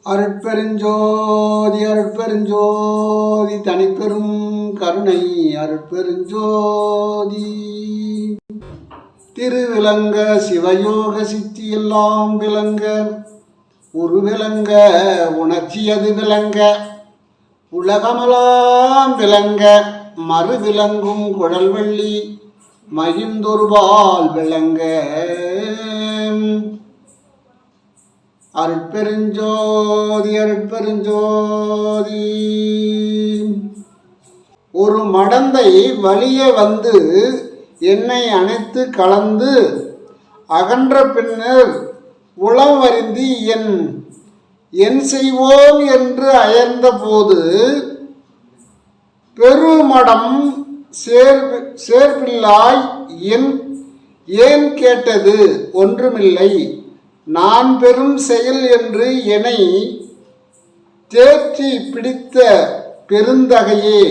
அருட்பெருஞ்சோதி அருட்பெருஞ்சோதி தனிப்பெரும் கருணை அருட்பெருஞ்சோதி. திருவிளங்க சிவயோக சித்தி எல்லாம் விளங்க, உரு விளங்க உணர்ச்சியது விளங்க, உலகமெல்லாம் விளங்க மறு விளங்கும் குழல்வள்ளி மகிழ்ந்தொருபால் விளங்க. அருட்பெருஞ்சோதி அருட்பெருஞ்சோதி. ஒரு மடந்தை வலிய வந்து என்னை அணைத்து கலந்து அகன்ற பின்னர் உளம் வருந்தி என் செய்வோம் என்று அயர்ந்த போது, பெருமடம் சேர்ப்பில்லாய் ஏன் கேட்டது ஒன்றுமில்லை, நான் பெரும் செயல் என்று என்னை தேற்றி பிடித்த பெருந்தகையே.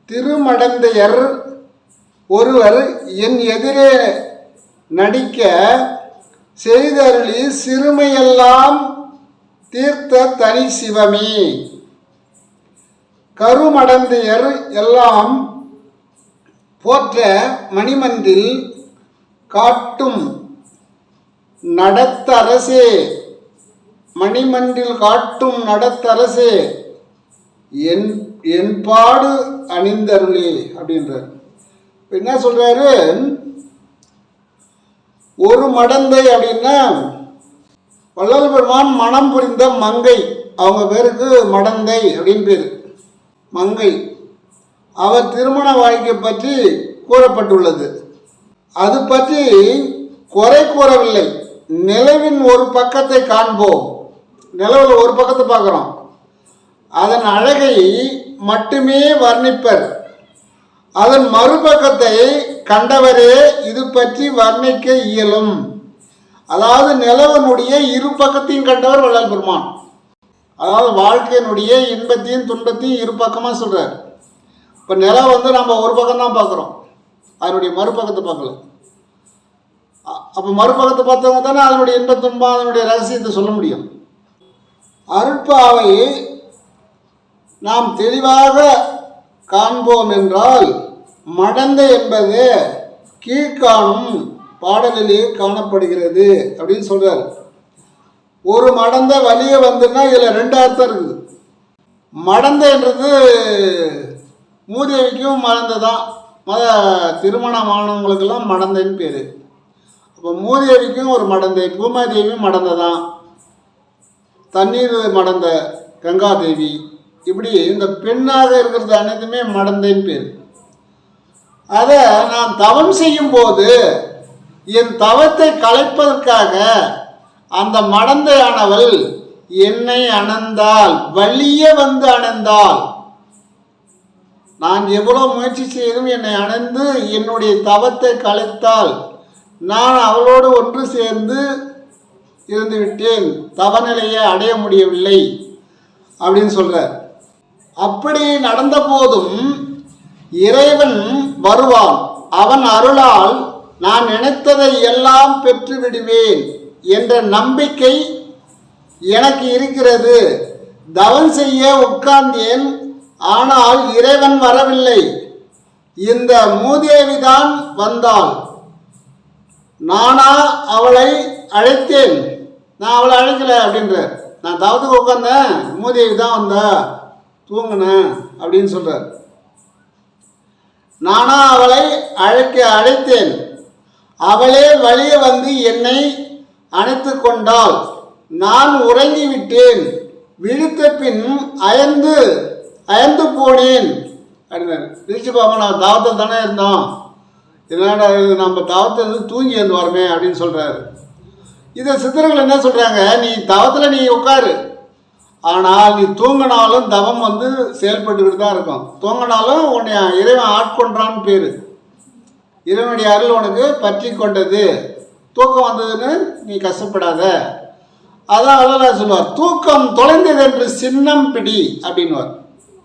திருமடந்தையர் ஒருவர் என் எதிரே நடிக்க செய்தருளி சிறுமையெல்லாம் தீர்த்த தனி சிவமே. கருமடந்தையர் எல்லாம் போற்ற மணிமன்றில் காட்டும் நடத்தரசே, மணிமன்றில் காட்டும் நடத்தரசே, என் பாடு அணிந்தருளே அப்படின்றார். என்ன சொல்றாரு? ஒரு மடந்தை அப்படின்னா வள்ளல் பெருமான் மனம் புரிந்த மங்கை, அவங்க பேருக்கு மடந்தை அப்படின்னு பேரு, மங்கை. அவர் திருமண வாழ்க்கை பற்றி கூறப்பட்டுள்ளது. அது பற்றி குறை கூறவில்லை. நிலவின் ஒரு பக்கத்தை காண்போம். நிலவில் ஒரு பக்கத்தை பார்க்குறோம், அதன் அழகை மட்டுமே வர்ணிப்பர். அதன் மறுபக்கத்தை கண்டவரே இது பற்றி வர்ணிக்க இயலும். அதாவது நிலவனுடைய இரு பக்கத்தையும் கண்டவர் வள்ளல் பெருமான். அதாவது வாழ்க்கையினுடைய இன்பத்தையும் துன்பத்தையும் இரு பக்கமாக சொல்கிறார். இப்போ நிலம் வந்து நம்ம ஒரு பக்கம் தான் பார்க்குறோம், அதனுடைய மறுபக்கத்தை பார்க்கல. அப்போ மறுபக்கத்தை பார்த்தவங்க தானே அதனுடைய இன்ப துன்பம் அதனுடைய ரகசியத்தை சொல்ல முடியும். அருட்பாவை நாம் தெளிவாக காண்போம் என்றால், மடந்தை என்பது கீழ்காணும் பாடலிலே காணப்படுகிறது அப்படின்னு சொல்றார். ஒரு மடந்தை வலிய வந்துன்னா இதில் ரெண்டு அர்த்தம் இருக்குது. மடந்தைன்றது மூதேவிக்கும் மடந்தை தான். திருமணமானவங்களுக்கெல்லாம் மடந்தைன்னு பேர். இப்போ மூதேவிக்கும் ஒரு மடந்தை, பூமாதேவியும் மடந்தை தான். தண்ணீர் மடந்தை கங்காதேவி, இப்படி இந்த பெண்ணாக இருக்கிறது அனைத்துமே மடந்தைன்னு பேர். அதை நான் தவம் செய்யும் போது என் தவத்தை கலைப்பதற்காக அந்த மடந்தையானவள் என்னை அணைந்தாள், வலிய வந்து அணைந்தாள். நான் எவ்வளோ முயற்சி செய்தும் என்னை அணைந்து என்னுடைய தவத்தை கலைத்தாள். நான் அவளோடு ஒன்று சேர்ந்து இருந்து விட்டேன், தவநிலையை அடைய முடியவில்லை அப்படின்னு சொல்றார். அப்படி நடந்த போதும் இறைவன் வருவான், அவன் அருளால் நான் நினைத்ததை எல்லாம் பெற்று விடுவேன் என்ற நம்பிக்கை எனக்கு இருக்கிறது. தவம் செய்ய உட்கார்ந்தேன், ஆனால் இறைவன் வரவில்லை. இந்த மூதேவிதான் வந்தாள். நானா அவளை அழைத்தேன்? நான் அவளை அழைக்கல அப்படின்றார். நான் தவத்துக்கு உட்கார்ந்தேன், மூதேவி தான் வந்தா, தூங்கினேன் அப்படின்னு சொல்றார். நானா அவளை அழைத்தேன், அவளே வலிய வந்து என்னை அணைத்து கொண்டாள். நான் உறங்கிவிட்டேன், விழித்த பின் அயர்ந்து போனேன் அப்படின்னாரு. திருச்சி பாப்பா, நான் தாவத்தில் தானே இருந்தோம், இதனால நம்ம தாவத்தில் தூங்கி வந்து வரமே அப்படின்னு சொல்றாரு. இதை சித்தர்கள் என்ன சொல்றாங்க? நீ தவத்தில் நீ உட்காரு, ஆனால் நீ தூங்கினாலும் தவம் வந்து செயல்பட்டுக்கிட்டு தான் இருக்கும். தூங்கினாலும் உன்னை இறைவன் ஆட்கொண்டான்னு பேர். இறைவனுடைய அருள் உனக்கு பற்றி கொண்டது. தூக்கம் வந்ததுன்னு நீ கஷ்டப்படாத. அதான் வள்ளலார் சொல்லுவார், தூக்கம் தொலைந்ததென்று சின்னம் பிடி அப்படின்னுவார்.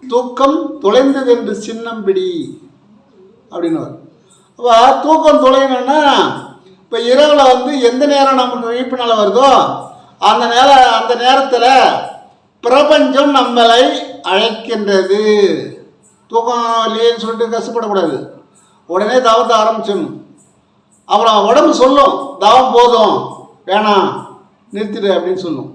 தூக்கம் தொலைந்ததென்று சின்னம் பிடி அப்படின்னுவார். அப்போ தூக்கம் தொலைணுன்னா இப்போ இரவில் வந்து எந்த நேரம் நமக்கு விழிப்பு நிலை வருதோ அந்த நேரத்தில் பிரபஞ்சம் நம்மளை அழைக்கின்றது. தூக்கம் இல்லையேன்னு சொல்லிட்டு கஷ்டப்படக்கூடாது. உடனே தவத்தை ஆரம்பிச்சிடணும். அப்புறம் உடம்பு சொல்லும், தவம் போதும் வேணாம் நிறுத்திடு அப்படின்னு சொல்லும்.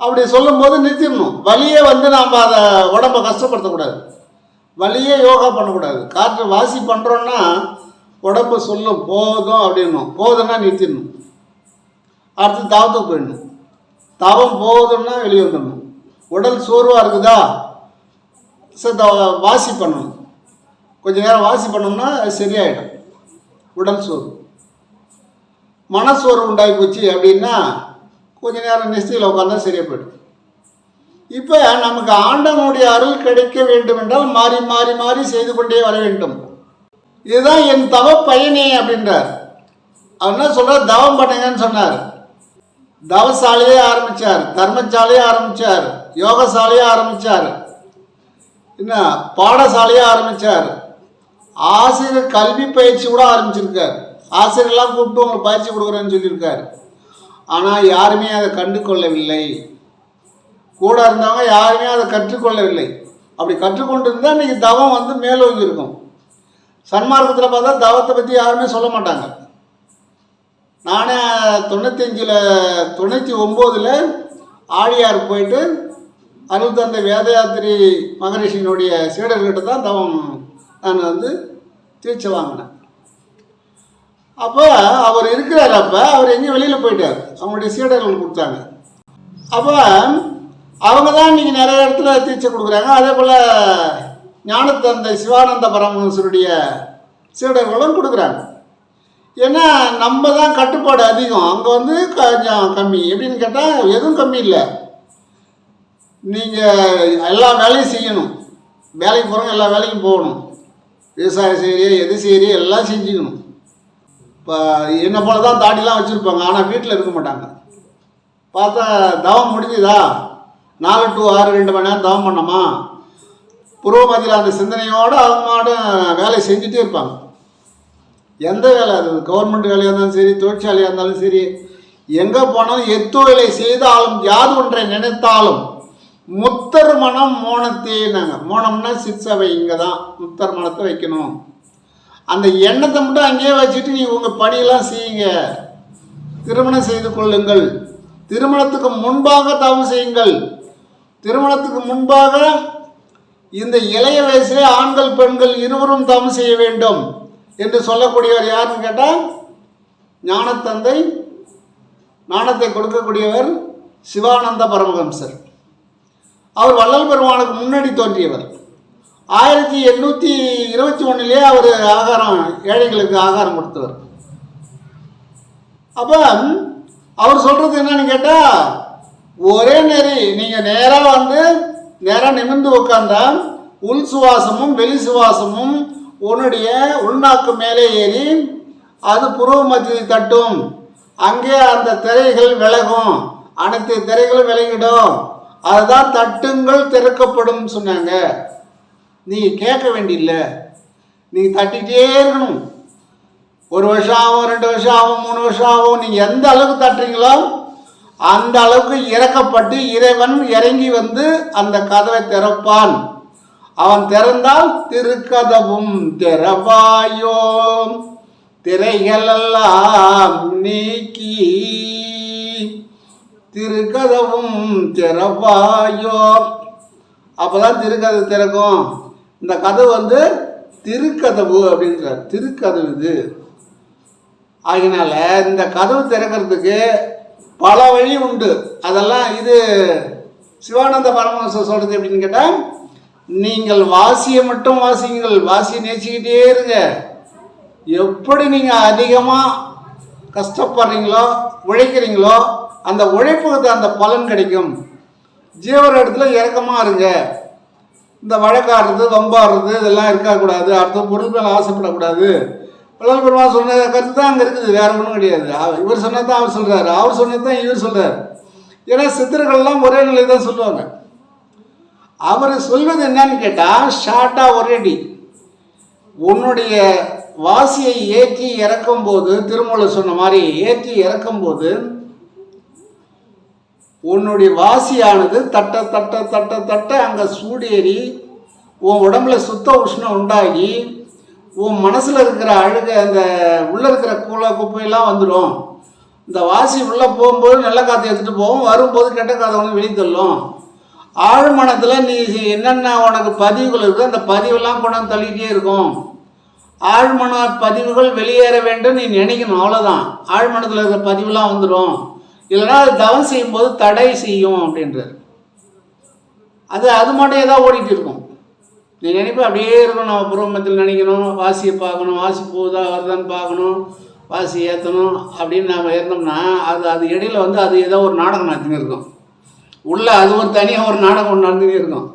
அப்படி சொல்லும்போது நிறுத்திடணும். வலியே நாம் அதை உடம்பை கஷ்டப்படுத்தக்கூடாது. வலியே யோகா பண்ணக்கூடாது. காற்று வாசி பண்ணுறோன்னா உடம்பு சொல்லும் போதும் அப்படின்னும். போதும்னா நிறுத்திடணும். அடுத்து தவத்துக்கு போயிடணும். தவம் போதும்னா வெளியே வந்துடணும். உடல் சோர்வாக இருக்குதா, வாசி பண்ணணும். கொஞ்ச நேரம் வாசி பண்ணோம்னா அது சரியாயிடும். உடல் சோர்வு, மனசோர்வு உண்டாகி போச்சு அப்படின்னா கொஞ்ச நேரம் நிச்சயில் உட்காந்தா சரியாக போயிடும். இப்போ நமக்கு ஆண்டவனுடைய அருள் கிடைக்க வேண்டும் என்றால் மாறி மாறி மாறி செய்து கொண்டே வர வேண்டும். இதுதான் என் தவ பயனே அப்படின்றார். அவர் என்ன சொல்றார்? தவம் பண்ணுங்கன்னு சொன்னார். தவசாலையே ஆரம்பித்தார், தர்மசாலையே ஆரம்பித்தார், யோகசாலையே ஆரம்பித்தார், என்ன பாடசாலையே ஆரம்பித்தார், ஆசிரியர் கல்வி பயிற்சி கூட ஆரம்பிச்சிருக்கார். ஆசிரியர்லாம் கூப்பிட்டு உங்களுக்கு பயிற்சி கொடுக்குறேன்னு சொல்லியிருக்காரு. ஆனால் யாருமே அதை கண்டு கொள்ளவில்லை. கூட இருந்தவங்க யாருமே அதை கற்றுக்கொள்ளவில்லை. அப்படி கற்றுக்கொண்டு இருந்தால் இன்றைக்கி தவம் மேலோங்கி இருக்கும். சன்மார்க்கத்தில் பார்த்தா தவத்தை பற்றி யாருமே சொல்ல மாட்டாங்க. நானே 99 ஆழியார் போயிட்டு அருள் தந்தை வேதயாத்திரி மகரிஷியினுடைய சீடர்கிட்ட தான் தவம் நான் தீட்சை வாங்கினேன். அப்போ அவர் இருக்கிறார். அப்போ அவர் எங்கேயும் வெளியில் போயிட்டார். அவங்களுடைய சீடர்கள் கொடுத்தாங்க. அப்போ அவங்க தான் இன்றைக்கி நிறைய இடத்துல தீட்சை கொடுக்குறாங்க. அதே போல் ஞானத்தந்தை சிவானந்த பரமஹம்சருடைய சீடர்களும் கொடுக்குறாங்க. ஏன்னா நம்ம தான் கட்டுப்பாடு அதிகம், அங்கே கொஞ்சம் கம்மி. எப்படின்னு கேட்டால் எதுவும் கம்மி இல்லை. நீங்கள் எல்லா வேலையும் செய்யணும். வேலைக்கு போகிறவங்க எல்லா வேலைக்கும் போகணும். விவசாயம் செய்கிறிய எது செய்கிறிய எல்லாம் செஞ்சுக்கணும். இப்போ என்னை போல தான் தாடிலாம் வச்சுருப்பாங்க, ஆனால் வீட்டில் இருக்க மாட்டாங்க. பார்த்தா தவம் முடிஞ்சுதா, 4 to 6 2 மணி நேரம் தவம் பண்ணோமா, புரோமதியில் அந்த சிந்தனையோடு அவங்க வேலை செஞ்சுட்டே இருப்பாங்க. எந்த வேலை, அது கவர்மெண்ட் வேலையாக இருந்தாலும் சரி, தொழிற்சாலையாக இருந்தாலும் சரி, எங்கே போனாலும் எத்தொழிலை செய்தாலும் யாது ஒன்றை நினைத்தாலும் முத்தர் மனம் மோனத்தேனாங்க. மோனம்னா சிற்சபை, இங்கே தான் முத்தர் மனத்தை வைக்கணும். அந்த எண்ணத்தை மட்டும் அங்கேயே வச்சுட்டு நீ உங்கள் பணியெல்லாம் செய்யுங்க. திருமணம் செய்து கொள்ளுங்கள். திருமணத்துக்கு முன்பாக தவம் செய்யுங்கள். திருமணத்துக்கு முன்பாக இந்த இளைய வயசிலே ஆண்கள் பெண்கள் இருவரும் தவம் செய்ய வேண்டும் என்று சொல்லக்கூடியவர் யாருன்னு கேட்டால் ஞானத்தந்தை, ஞானத்தை கொடுக்கக்கூடியவர் சிவானந்த பரமஹம்சர். அவர் வள்ளல் பெருமானுக்கு முன்னாடி தோன்றியவர். 1821 அவர் ஏழைகளுக்கு ஆகாரம் கொடுத்தவர். அப்போ அவர் சொல்கிறது என்னன்னு கேட்டால், ஒரே நெறி, நீங்கள் நேராக நிமிர்ந்து உட்காந்தா உள் சுவாசமும் வெளி சுவாசமும் உன்னுடைய உள்நாக்கு மேலே ஏறி அது புருவ மத்தியை தட்டும். அங்கே அந்த திரைகள் விலகும், அனைத்து திரைகளும் விலகிடும். அதுதான் தட்டுங்கள் திறக்கப்படும் சொன்னாங்க. நீங்கள் கேட்க வேண்டியில்லை, நீங்கள் தட்டிகிட்டே இருக்கணும். 1 வருஷம் ஆகும், 2 வருஷம் ஆகும், 3 வருஷம் ஆகும். நீங்கள் எந்த அளவுக்கு தட்டுறீங்களோ அந்த அளவுக்கு இறக்கப்பட்டு இறைவன் இறங்கி அந்த கதவை திறப்பான். அவன் திறந்தால் திருக்கதவும் திறவாயோ திரைகளெல்லாம் நீக்கி திருக்கதவும் திறவாயோ. அப்போதான் திருக்கதவு திறக்கும். இந்த கதவு திருக்கதவு அப்படின்றார். திருக்கதவு இது. ஆகினால இந்த கதவு திறக்கிறதுக்கு பல வழி உண்டு. அதெல்லாம் இது சிவானந்த பரமஹம்சர் சொல்கிறது எப்படின்னு கேட்டால், நீங்கள் வாசியை மட்டும் வாசிங்கள், வாசியை நேசிக்கிட்டே இருங்க. எப்படி நீங்கள் அதிகமாக கஷ்டப்படுறீங்களோ உழைக்கிறீங்களோ அந்த உழைப்புக்கு அந்த பலன் கிடைக்கும். ஜீவர இடத்துல இறக்கமாக இருங்க. இந்த வழக்காடுறது வம்பாடுறது இதெல்லாம் இருக்கக்கூடாது. அடுத்த பொருள் மேலே ஆசைப்படக்கூடாது. வள்ளல் பெருமாள் சொன்ன கருத்து தான் அங்கே இருக்குது, வேற ஒன்றும் கிடையாது. இவர் சொன்னது தான் அவர் சொல்கிறார், அவர் சொன்னது தான் இவர் சொல்கிறார். ஏன்னா சித்தர்கள்லாம் ஒரே நிலை தான் சொல்லுவாங்க. அவர் சொல்வது என்னன்னு கேட்டால், ஷார்ட்டாக ஒரேடி உன்னுடைய வாசியை ஏற்றி இறக்கும்போது, திருமூலர் சொன்ன மாதிரி ஏற்றி இறக்கும்போது உன்னுடைய வாசியானது தட்ட தட்ட தட்ட தட்ட அங்கே சூடேறி உன் உடம்புல சுத்த உஷ்ணம் உண்டாகி உன் மனசில் இருக்கிற அழுக அந்த உள்ளே இருக்கிற குப்பையெல்லாம் வந்துடும். இந்த வாசி உள்ளே போகும்போது நல்ல காற்றை எடுத்துகிட்டு போகும், வரும்போது கெட்ட காற்றை வந்து வெளித்தள்ளும். ஆழ்மனத்தில் நீ என்னென்ன உனக்கு பதிவுகள் இருக்குது அந்த பதிவெல்லாம் கொண்டாந்து தள்ளிக்கிட்டே இருக்கும். ஆழ்மன பதிவுகள் வெளியேற வேண்டும் நீ நினைக்கணும், அவ்வளோதான். ஆழ்மனத்தில் இருக்கிற பதிவுலாம் வந்துடும். இல்லைனா அது தவம் செய்யும்போது தடை செய்யும் அப்படின்றது. அது மட்டும் ஏதாவது ஓடிட்டு இருக்கும். நீ நினைப்ப அப்படியே இருக்கணும், நம்ம புறமத்தில் நினைக்கணும், வாசியை பார்க்கணும், வாசி போகுதா வருதான்னு பார்க்கணும், வாசி ஏற்றணும் அப்படின்னு நாம் இருந்தோம்னா அது இடையில வந்து அது ஏதோ ஒரு நாடகம் நடத்தின்னு இருக்கும். உள்ளே அது ஒரு தனியாக ஒரு நாடகம் ஒன்று நடந்துகிட்டே இருக்கும்.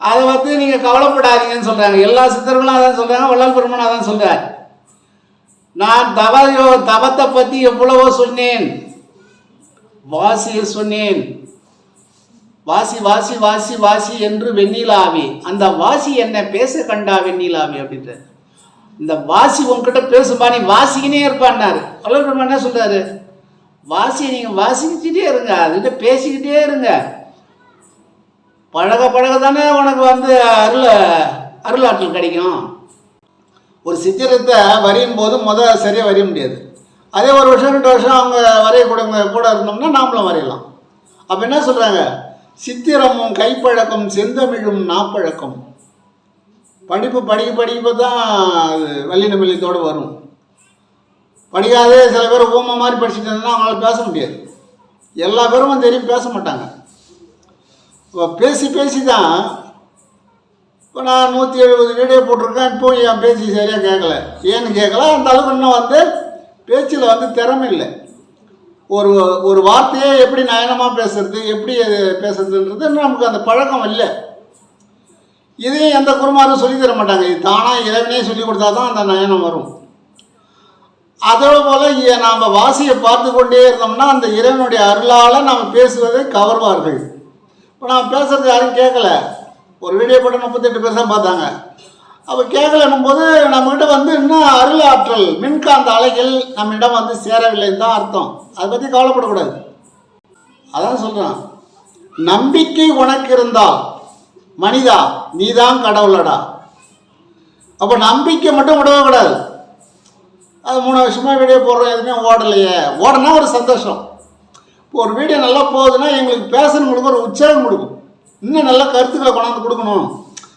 அதை வந்து நீங்கள் கவலைப்படாதீங்கன்னு சொல்கிறாங்க. எல்லா சித்தர்களும் அதான் சொல்கிறாங்க, வள்ளல் பெருமான் அதான் சொல்கிறார். நான் தவத்தை பற்றி எவ்வளவோ சொன்னேன், வாசியை சொன்னேன். வாசி வாசி வாசி வாசி என்று வெண்ணிலாவே, அந்த வாசி என்ன பேச கண்டா வெண்ணிலாவே அப்படின்ற இந்த வாசி உங்ககிட்ட பேசும்பா, நீ வாசிக்கினே இருப்பான்னாரு. வள்ளல் பெருமான் என்ன சொல்கிறாரு, வாசியை நீங்கள் வாசிக்கிட்டே இருங்க, அதுகிட்ட பேசிக்கிட்டே இருங்க. பழக பழக தானே உனக்கு வந்து அருளாற்றல் கிடைக்கும். ஒரு சித்திரத்தை வரையும் போது சரியாக வரைய முடியாது. அதே ஒரு வருஷம் 2 வருஷம் அவங்க வரையக்கூடவங்க கூட இருந்தோம்னா நாமளும் வரையலாம். அப்போ என்ன சொல்கிறாங்க, சித்திரமும் கைப்பழக்கம் செந்தமிழும் நாப்பழக்கம். படிப்பு தான் அது வல்லின மெல்லியத்தோடு வரும். படிக்காதே சில பேர் ஊமை மாதிரி படிச்சுட்டு இருந்தால் அவங்களால பேச முடியாது. எல்லா பேரும் தெரியும் பேச மாட்டாங்க. இப்போ பேசி தான் இப்போ நான் 170 வீடியோ போட்டிருக்கேன். இப்போ என் பேச்சு சரியாக கேட்கல. ஏன்னு கேட்கல, அந்த அளவுக்கு இன்னும் வந்து பேச்சில் வந்து திறமை இல்லை. ஒரு வார்த்தையே எப்படி நயனமாக பேசுறது, எப்படி பேசுறதுன்றது நமக்கு அந்த பழக்கம் இல்லை. இதையும் எந்த குருமாரும் சொல்லி தர மாட்டாங்க. இது தானாக இறைவனே சொல்லி கொடுத்தா தான் அந்த நயனம் வரும். அதோடு போல் நாம் வாசியை பார்த்து கொண்டே இருந்தோம்னா அந்த இறைவனுடைய அருளால் நாம் பேசுவதை கவர்வார்கள். இப்போ நாம் பேசுறது யாரும் கேட்கல. ஒரு வீடியோ போட்டு 38 பேர் தான் பார்த்தாங்க. அப்போ கேட்கலன்னும் போது நம்மகிட்ட வந்து இன்னும் அருள் ஆற்றல் மின்காந்த அலைகள் நம்மிடம் வந்து சேரவில்லைன்னு தான் அர்த்தம். அதை பற்றி கவலைப்படக்கூடாது. அதான் சொல்கிறான், நம்பிக்கை உனக்கு இருந்தால் மனிதா நீதான் கடவுளடா. அப்போ நம்பிக்கை மட்டும் விடவே கூடாது. அது 3 வருஷமாக வீடியோ போடுறோம், எதுவுமே ஓடலையே. ஓடனா ஒரு சந்தோஷம். இப்போ ஒரு வீடியோ நல்லா போகுதுன்னா எங்களுக்கு பேசணுங்களுக்கு ஒரு உற்சாகம் கொடுக்கும். இன்னும் நல்ல கருத்துக்களை கொண்டாந்து கொடுக்கணும்,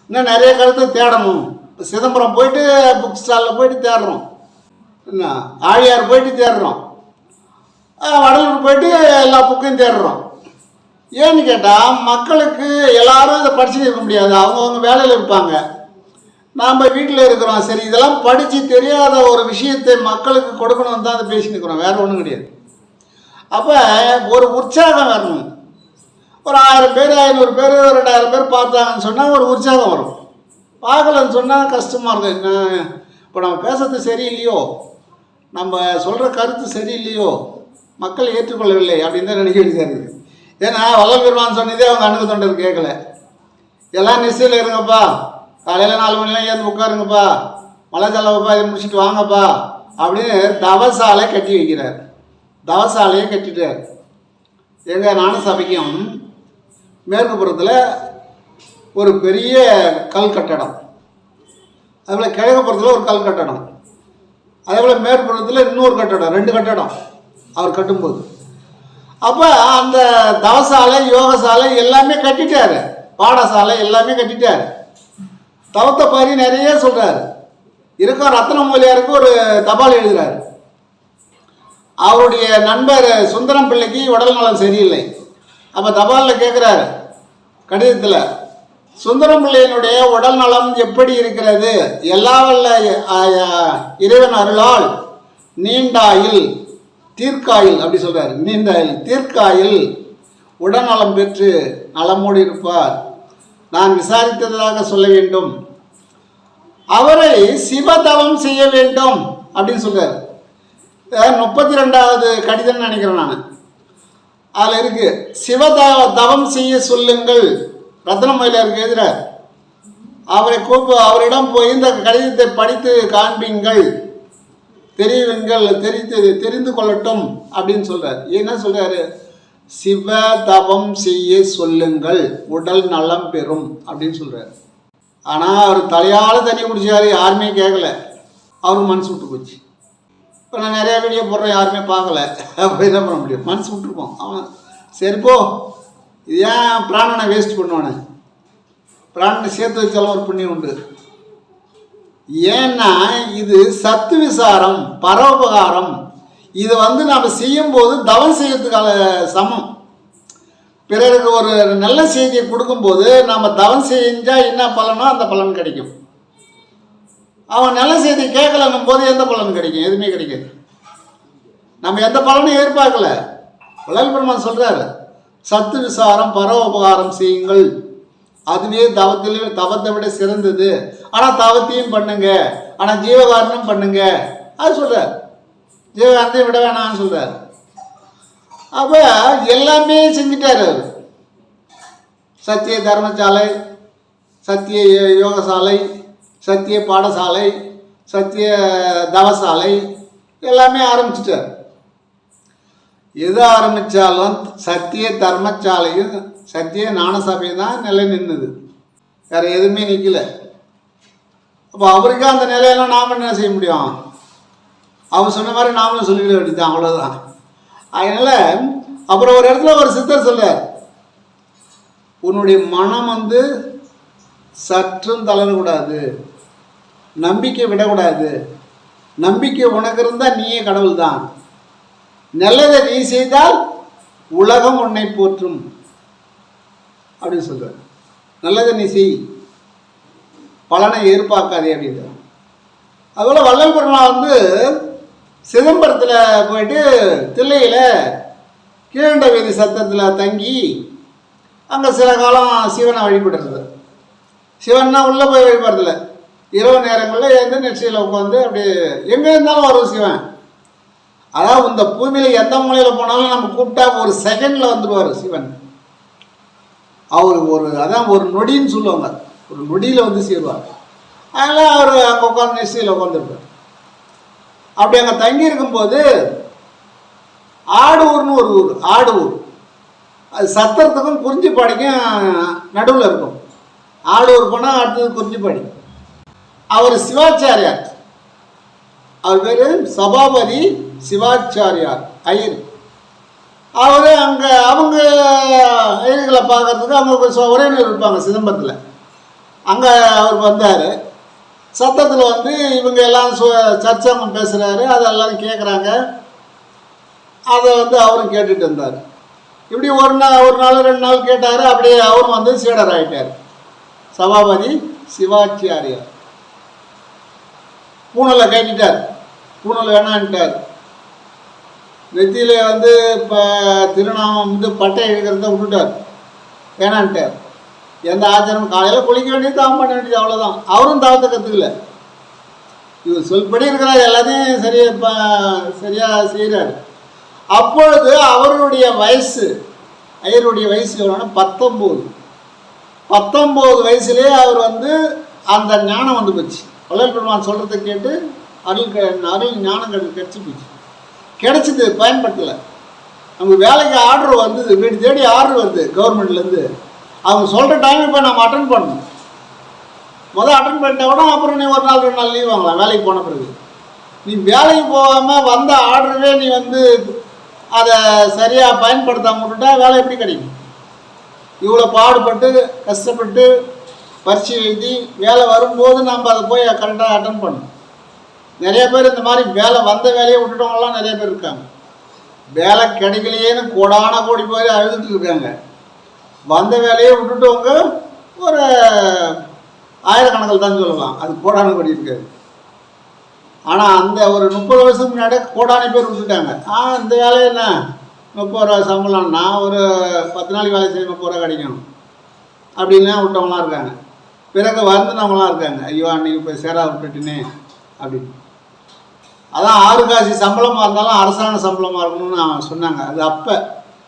இன்னும் நிறைய கருத்தை தேடணும். இப்போ சிதம்பரம் போயிட்டு புக் ஸ்டாலில் போயிட்டு தேடுறோம், என்ன ஆழியார் போயிட்டு தேடுறோம், வடலூர் போயிட்டு எல்லா புக்கையும் தேடுறோம். ஏன்னு கேட்டால் மக்களுக்கு எல்லாரும் இதை படிச்சுட்டு இருக்க முடியாது. அவங்கவுங்க வேலையில் இருப்பாங்க, நாம் வீட்டில் இருக்கிறோம். சரி, இதெல்லாம் படித்து தெரியாத ஒரு விஷயத்தை மக்களுக்கு கொடுக்கணும்னு தான் அதை பேசின்னு இருக்கிறோம், வேறு ஒன்றும் கிடையாது. அப்போ ஒரு உற்சாகம் வரணும். ஒரு 1000 பேர் 500 பேர் 2000 பேர் பார்த்தாங்கன்னு சொன்னால் ஒரு உற்சாகம் வரும். பார்க்கலன்னு சொன்னால் கஷ்டமாக இருக்கும். என்ன இப்போ நம்ம பேசுறது சரியில்லையோ, நம்ம சொல்கிற கருத்து சரியில்லையோ, மக்கள் ஏற்றுக்கொள்ளவில்லை அப்படின்னு தான் நினைக்க வேண்டியதாக இருக்குது. ஏன்னா வள்ளல் பெருமான் சொன்னதே அவங்க அணுகு தொண்டர் கேட்கல. எல்லாம் நிச்சயில் இருங்கப்பா, காலையில் 4 மணிலாம் ஏந்து உட்காருங்கப்பா, மலை செலவுப்பா, இதை முடிச்சுட்டு வாங்கப்பா அப்படின்னு தவசாலை கட்டி வைக்கிறார். தவசாலையை கட்டிட்டார். எங்கள் ஞான சபைக்கும் மேற்கு புறத்தில் ஒரு பெரிய கல் கட்டடம், அதுபோல் கிழக்கு புறத்தில் ஒரு கல் கட்டடம், அதேபோல் மேற்புறத்தில் இன்னொரு கட்டடம், 2 கட்டடம் அவர் கட்டும்போது. அப்போ அந்த தவசாலை யோகசாலை எல்லாமே கட்டிட்டார், பாடசாலை எல்லாமே கட்டிட்டார். தவத்தை பாரி நிறைய சொல்கிறார். இருக்கும் ரத்னமூலியாருக்கு ஒரு தபால் எழுதுகிறார். அவருடைய நண்பர் சுந்தரம் பிள்ளைக்கு உடல் நலம் சரியில்லை. அப்போ தபாலில் கேட்குறாரு கடிதத்தில், சுந்தரம் பிள்ளையினுடைய உடல் நலம் எப்படி இருக்கிறது? எல்லா வல்ல இறைவன் அருளால் நீண்டாயில் தீர்க்காயில் அப்படி சொல்கிறார். நீண்டாயில் தீர்க்காயில் உடல்நலம் பெற்று நலமோடு இருப்பார். நான் விசாரித்ததாக சொல்ல வேண்டும். அவரை சிவதவம் செய்ய வேண்டும் அப்படின்னு சொல்கிறார். 32வது கடிதம்னு நினைக்கிறேன் நான். அதில் இருக்கு, சிவதவம் செய்ய சொல்லுங்கள். ரத்னமயிலாருக்கு எழுதுகிறார். அவரிடம் போய் இந்த கடிதத்தை படித்து காண்பீங்கள், தெரிந்து கொள்ளட்டும் அப்படின்னு சொல்கிறார். என்ன சொல்கிறாரு, சிவ தவம் செய்ய சொல்லுங்கள் உடல் நலம் பெறும் அப்படின்னு சொல்கிறார். ஆனால் அவர் தலையால் தண்ணி குடிச்சாரு, யாருமே கேட்கல, அவருக்கு மனசு விட்டு போச்சு. இப்போ நான் நிறையா வீடியோ போடுறேன், யாருமே பார்க்கல, அப்போ என்ன பண்ண முடியும், மனசு விட்டுருப்போம். அவன் சரிப்போ இது ஏன் பிராணனை வேஸ்ட் பண்ணுவானே, பிராணனை சேர்த்து வச்சாலும் ஒரு புண்ணியம் உண்டு. ஏன்னா இது சத்து விசாரம், பரோபகாரம். இதை நம்ம செய்யும்போது தவம் செய்யறதுக்கான சமம். பிறருக்கு ஒரு நல்ல செய்தியை கொடுக்கும்போது நம்ம தவம் செஞ்சால் என்ன பலனோ அந்த பலன் கிடைக்கும். அவன் நல்ல செய்தி கேட்கலன்னும் போது எந்த பலன் கிடைக்கும்? எதுவுமே கிடைக்காது. நம்ம எந்த பலனும் எதிர்பார்க்கல. வள்ளல் பெருமான் சொல்கிறார், சத்து விசாரம் பரோபகாரம் செய்யுங்கள், அதுவே தவத்தை விட சிறந்தது. ஆனால் தவத்தையும் பண்ணுங்க, ஆனால் ஜீவகாரணம் பண்ணுங்க அது சொல்கிறார். ஜீவகாரணத்தையும் விட வேணாம்னு சொல்கிறார். அப்போ எல்லாமே செஞ்சிட்டார் அவர். சத்திய தர்மசாலை, சத்திய யோகசாலை, சத்திய பாடசாலை, சத்திய தவசாலை எல்லாமே ஆரம்பிச்சிட்டார். எது ஆரம்பித்தாலும் சத்திய தர்மசாலையும் சத்திய ஞானசபையும் தான் நிலை நின்றுது, வேறு எதுவுமே நிற்கல. அப்போ அவருக்கு அந்த நிலையெல்லாம் நாம் என்ன செய்ய முடியும்? அவர் சொன்ன மாதிரி நாமளும் சொல்லிவிட வேண்டியதான், அவ்வளோதான். அதனால் அப்புறம் ஒரு இடத்துல ஒரு சித்தர் சொல்றார், உன்னுடைய மனம் சற்றும் தளரக்கூடாது, நம்பிக்கை விடக்கூடாது. நம்பிக்கை உனக்கு இருந்தால் நீயே கடவுள் தான். நல்லதை நீ செய்தால் உலகம் உன்னை போற்றும் அப்படின்னு சொல்கிறார். நல்லதை நீ செய், பலனை எதிர்பார்க்காதே அப்படின்ற. அதுபோல் வள்ளல் பெருமான் சிதம்பரத்தில் போயிட்டு தில்லையில் கீழண்ட வீதி சத்தத்தில் தங்கி அங்கே சில காலம் சிவனை வழிபடுறது. சிவன்னா உள்ளே போய் வழிபடுறதில்ல, இரவு நேரங்களில் எந்த நெற்றியில் உட்காந்து அப்படி எங்கே இருந்தாலும் வரும் சிவன். அதாவது இந்த பூமியில் எந்த மூலையில் போனாலும் நம்ம கூப்பிட்டா ஒரு செகண்டில் வந்துடுவார் சிவன். அவர் ஒரு நொடின்னு சொல்லுவாங்க, ஒரு நொடியில் சேருவார். அதனால் அவர் அங்கே உட்காந்து நெற்றியில் உட்காந்துருப்பார். அப்படி அங்கே தங்கி இருக்கும்போது ஆடூர்னு ஒரு ஊர், ஆடூர் அது சத்திரத்துக்கும் குறிஞ்சிப்பாடிக்கும் நடுவில் இருக்கும். ஆடூர் போனால் அடுத்தது குறிஞ்சிப்பாடி. அவர் சிவாச்சாரியார், அவர் பேர் சபாபதி சிவாச்சாரியார் ஐயர். அவர் அங்கே அவங்க ஐயர்களை பார்க்கறதுக்கு அவங்க உறவினர் இருப்பாங்க சிதம்பரத்தில். அங்கே அவர் வந்தார். சத்தத்தில் இவங்க எல்லாம் சர்ச்சங்கம் பேசுகிறாரு, அதை எல்லாரும் கேட்குறாங்க. அதை அவரும் கேட்டுட்டு இருந்தார். இப்படி ஒரு நாள் 2 நாள் கேட்டார். அப்படியே அவரும் சீடர் ஆகிட்டார். சபாபதி சிவாச்சாரியார் பூனலை கட்டிட்டார், பூனல் வேணான்ட்டார். நெத்தியில் இப்போ திருநாமம் பட்டை எழுக்கிறத விட்டுட்டார், வேணான்ட்டார். எந்த ஆச்சாரம் காலையில் குளிக்க வேண்டியது, தவம் பண்ண வேண்டியது, அவ்வளோதான். அவரும் தவத்தை கற்றுக்கல. இவர் சொல்படி இருக்கிறார், எல்லாத்தையும் சரியாக செய்கிறார். அப்பொழுது அவருடைய வயசு, ஐயருடைய வயசு எவ்வளோன்னா 19 வயசுலேயே அவர் அந்த ஞானம் போச்சு. வள்ளல் பெருமான் சொல்கிறத கேட்டு அருள் ஞானம் கிடச்சி போச்சு. கிடச்சிது, பயன்படுத்தலை. நமக்கு வேலைக்கு ஆர்டர் வந்தது, வீடு தேடி ஆர்டர் வருது கவர்மெண்ட்லேருந்து. அவங்க சொல்கிற டைம் இப்போ நம்ம அட்டன் பண்ணணும். அட்டன் பண்ணிட்டா கூட அப்புறம் நீ ஒரு நாள் 2 நாள் லீவ் வாங்கலாம் வேலைக்கு போன பிறகு. நீ வேலைக்கு போகாமல் வந்த ஆர்டரவே நீ அதை சரியாக பயன்படுத்தாமல் விட்டுட்டா வேலை எப்படி கிடைக்கும்? இவ்வளோ பாடுபட்டு கஷ்டப்பட்டு பரீட்சை எழுதி வேலை வரும்போது நம்ம அதை போய் கரெக்டாக அட்டன் பண்ணணும். நிறைய பேர் இந்த மாதிரி வந்த வேலையை விட்டுட்டவங்களாம் நிறைய பேர் இருக்காங்க. வேலை கிடைக்கலையேன்னு கோடி பேர் அழுதுட்டு இருக்காங்க. வந்த வேலையை விட்டுட்டவங்க ஒரு ஆயிரக்கணக்கில் தான் சொல்லலாம், அது கோடி இருக்காது. ஆனால் அந்த ஒரு 30 வருஷத்துக்கு முன்னாடி கோடானி பேர் விட்டுட்டாங்க. இந்த வேலையை என்ன 30 ரூபா சம்பளம், நான் ஒரு 10 நாளைக்கு வேலை செய்ய 30 ரூபா கிடைக்கும் அப்படின்னா விட்டவங்களாம் இருக்காங்க. பிறகு வருந்தினவங்களாம் இருக்காங்க, ஐயோ அன்றைக்கி போய் சேரா விட்டுட்டுனே அப்படின்னு. அதான் 6 காசு சம்பளமாக இருந்தாலும் அரசாங்க சம்பளமாக இருக்கணும்னு சொன்னாங்க. அது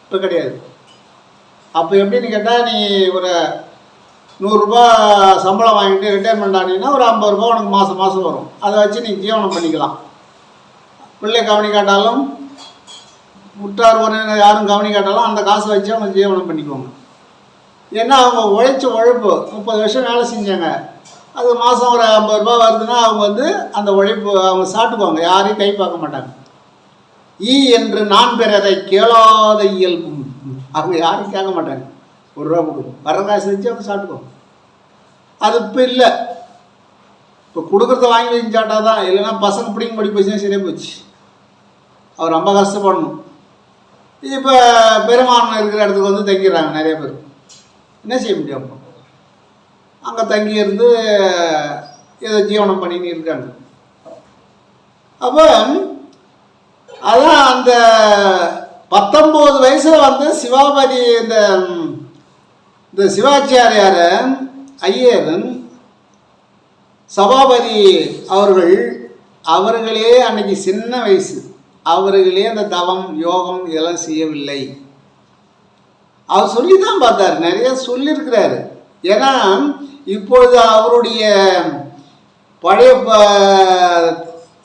இப்போ கிடையாது. அப்போ எப்படின்னு கேட்டால், நீ ஒரு 100 ரூபா சம்பளம் வாங்கிட்டு ரிட்டையர்மெண்ட் ஆனீங்கன்னா ஒரு 50 ரூபா உனக்கு மாதம் வரும். அதை வச்சு நீ ஜீவனம் பண்ணிக்கலாம். பிள்ளை கவனிக்காட்டாலும் முட்டார் உறவினர் யாரும் கவனிக்காட்டாலும் அந்த காசை வச்சு அவங்க ஜீவனம் பண்ணிக்குவாங்க. ஏன்னா அவங்க உழைச்ச உழைப்பு 30 வருஷம் வேலை செஞ்சாங்க, அது மாதம் ஒரு 50 ரூபா வருதுன்னா அவங்க வந்து அந்த உழைப்பு அவங்க சாப்பிட்டுக்குவாங்க, யாரையும் கை பார்க்க மாட்டாங்க. என்று நான் பிறரை கேளாத இயல்பு, அவங்க யாரும் கேட்க மாட்டாங்க. 1 ரூபா கொடுக்கும், வர காசு வச்சு அவங்க சாப்பிட்டுக்குவாங்க. அது இப்போ இல்லை. இப்போ கொடுக்குறத வாங்கி வச்சு சாப்பிட்டா தான், இல்லைன்னா பசங்க பிடிங்க படி போச்சுன்னா சரியாக போச்சு. அவர் ரொம்ப கஷ்டப்படணும். இப்போ பெருமானம் இருக்கிற இடத்துக்கு வந்து தங்கிடுறாங்க நிறைய பேர். என்ன செய்ய முடியும்? அப்போ அங்கே தங்கி இருந்து ஏதோ ஜீவனம் பண்ணின்னு இருக்காங்க. அப்போ அதான் அந்த 19 வயசில் வந்து சிவாபதி இந்த சிவாச்சாரியார் ஐயரன் சபாபதி அவர்களே அன்னைக்கு சின்ன வயசு, அவர்களே அந்த தவம் யோகம் இதெல்லாம் செய்யவில்லை. அவர் சொல்லி தான் பார்த்தார், நிறைய சொல்லியிருக்கிறாரு. ஏன்னா இப்பொழுது அவருடைய பழைய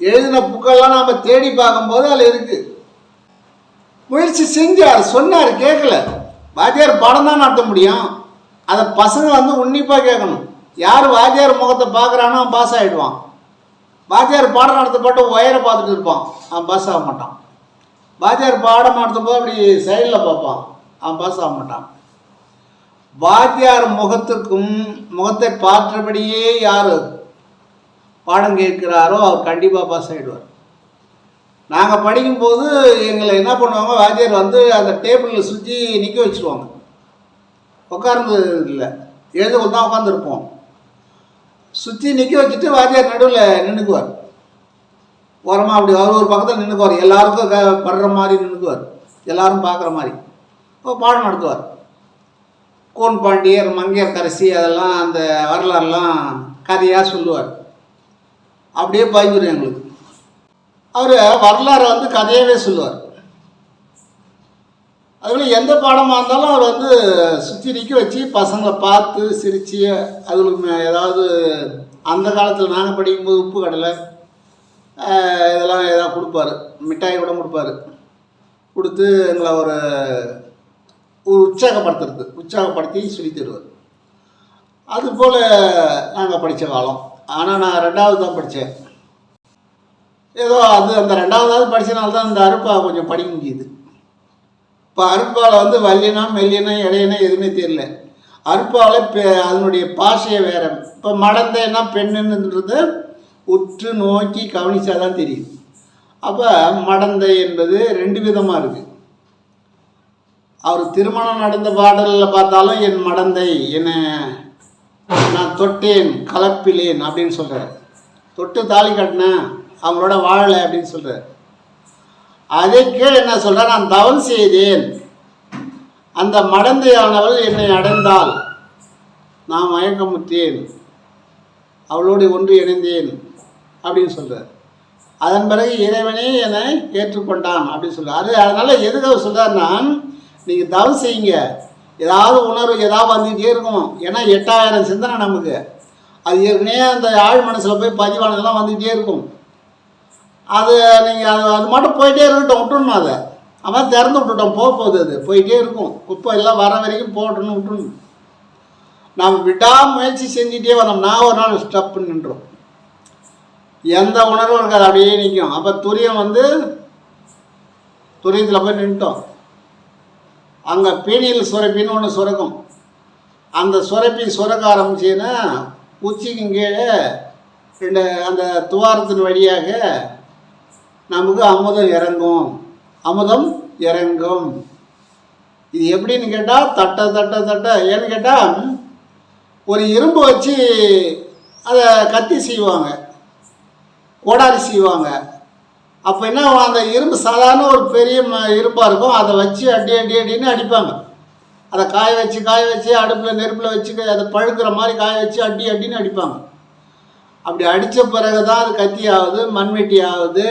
எழுதின புக்கெல்லாம் நாம் தேடி பார்க்கும்போது அதில் இருக்குது. முயற்சி செஞ்சார், சொன்னார், கேட்கல. வாத்தியார் பாடம் தான் நடத்த முடியும், அதை பசங்க வந்து உன்னிப்பாக கேட்கணும். யார் வாத்தியார் முகத்தை பார்க்குறானோ அவன் பாஸ் ஆகிடுவான். வாத்தியார் பாடம் நடத்தப்பட்டு உயரை பார்த்துட்டு இருப்பான், அவன் பாஸ் ஆக மாட்டான். வாத்தியார் பாடம் நடத்தும்போது அப்படி சைடில் பார்ப்பான், அவன் பாஸ் ஆக மாட்டான். வாத்தியார் முகத்தை பார்த்தபடியே யார் பாடம் கேட்கிறாரோ அவர் கண்டிப்பாக பாஸ் ஆகிடுவார். நாங்கள் படிக்கும்போது எங்களை என்ன பண்ணுவாங்க, வாத்தியார் வந்து அந்த டேபிளில் சுற்றி நிற்க வச்சுருவாங்க. உட்கார்ந்து இல்லை, எழுதுவது தான் உட்காந்துருப்போம். சுற்றி நிற்க வச்சுட்டு வாத்தியார் நடுவில் நின்றுக்குவார். ஓரமாக அப்படி அவர் ஒரு பக்கத்தில் நின்றுக்குவார், எல்லாருக்கும் படுற மாதிரி நின்றுக்குவார், எல்லாரும் பார்க்குற மாதிரி பாடம் நடத்துவார். கோன் பாண்டியர், மங்கையர்கரசி, அதெல்லாம் அந்த வரலாறுலாம் கதையாக சொல்லுவார். அப்படியே பயந்துடும் எங்களுக்கு. அவர் வரலாறை வந்து கதையாகவே சொல்லுவார். அதுபோல் எந்த பாடமாக இருந்தாலும் அவர் வந்து சுற்றி நிற்க வச்சு பசங்களை பார்த்து சிரித்து அதுகளுக்கு ஏதாவது அந்த காலத்தில் நாங்கள் படிக்கும்போது உப்பு கடலை இதெல்லாம் ஏதாவது கொடுப்பாரு, மிட்டாய் கூட கொடுப்பாரு. கொடுத்து எங்களை ஒரு உற்சாகப்படுத்தி சொல்லி தருவார். அதுபோல் நாங்கள் படித்த காலம். ஆனால் நான் 2வது தான் படித்தேன். ஏதோ அந்த 2வதாவது படித்தனால தான் இந்த அருப்பா கொஞ்சம் படிக்க முடியுது. இப்போ அருப்பாவில் வந்து வல்லினம் மெல்லினம் இடையினம் எதுவுமே தெரியல. அருப்பாவில் அதனுடைய பாஷையை வேறு. இப்போ மடந்தைன்னா பெண்ணுன்றது உற்று நோக்கி கவனித்தா தான் தெரியுது. அப்போ மடந்தை என்பது 2 விதமாக இருக்குது. அவர் திருமணம் நடந்த பாடலில் பார்த்தாலும் என் மடந்தை என்னை நான் தொட்டேன் கலப்பிலேன் அப்படின்னு சொல்கிறார். தொட்டு தாலி கட்டினேன், அவங்களோட வாழலை அப்படின்னு சொல்கிறார். அதே கீழே என்ன சொல்கிறார், நான் தவம் செய்தேன், அந்த மடந்தையானவள் என்னை அடைந்தாள், நான் மயக்கமுற்றேன், அவளோடு ஒன்று இணைந்தேன் அப்படின்னு சொல்கிறார். அதன் பிறகு இறைவனே என்னை ஏற்றுக்கொண்டான் அப்படின்னு சொல்கிறார். அதனால் எதுக்காக சொல்கிறார்னா, நீங்கள் தவம் செய்யுங்க, ஏதாவது உணர்வு ஏதாவது வந்துக்கிட்டே இருக்கும். ஏன்னா 8000 சிந்தனை நமக்கு, அது ஏற்கனவே அந்த ஆழ் மனசில் போய் பதிவானதெல்லாம் வந்துக்கிட்டே இருக்கும். அது நீங்கள் அது மட்டும் போயிட்டே இருக்கட்டும், விட்டுணும். அதை அவன் திறந்து விட்டுட்டோம், போகுது, அது போயிட்டே இருக்கும். குப்பை எல்லாம் வர வரைக்கும் போட்டணும், விட்டுணும். நாம் விடாமுயற்சி செஞ்சுட்டே வந்தோம்னா ஒரு நாள் ஸ்டப்புன்னு நின்றோம், எந்த உணர்வும் இருக்காது, அப்படியே நிற்கும். அப்போ துரியம் வந்து துரியத்தில் போய் நின்ட்டோம். அங்கே பீனியில் சுரப்பின்னு ஒன்று சுரக்கும். அந்த சுரப்பி சுரக்க ஆரம்பிச்சின்னா உச்சிக்கு கீழே அந்த துவாரத்தின் வழியாக நமக்கு அமுதம் இறங்கும். இது எப்படின்னு கேட்டால் தட்ட ஏன்னு கேட்டால் ஒரு இரும்பு வச்சு அதை கத்தி செய்வாங்க, கோடாரி செய்வாங்க. அப்போ என்ன, அந்த இரும்பு சாதாரண ஒரு பெரிய இரும்பாக இருக்கும், அதை வச்சு அடின்னு அடிப்பாங்க. அதை காய வச்சு அடுப்பில் நெருப்பில் வச்சு அதை பழுக்கிற மாதிரி காய வச்சு அடின்னு அடிப்பாங்க. அப்படி அடித்த பிறகு தான் அது கத்தி ஆகுது, மண்வெட்டி ஆகுது,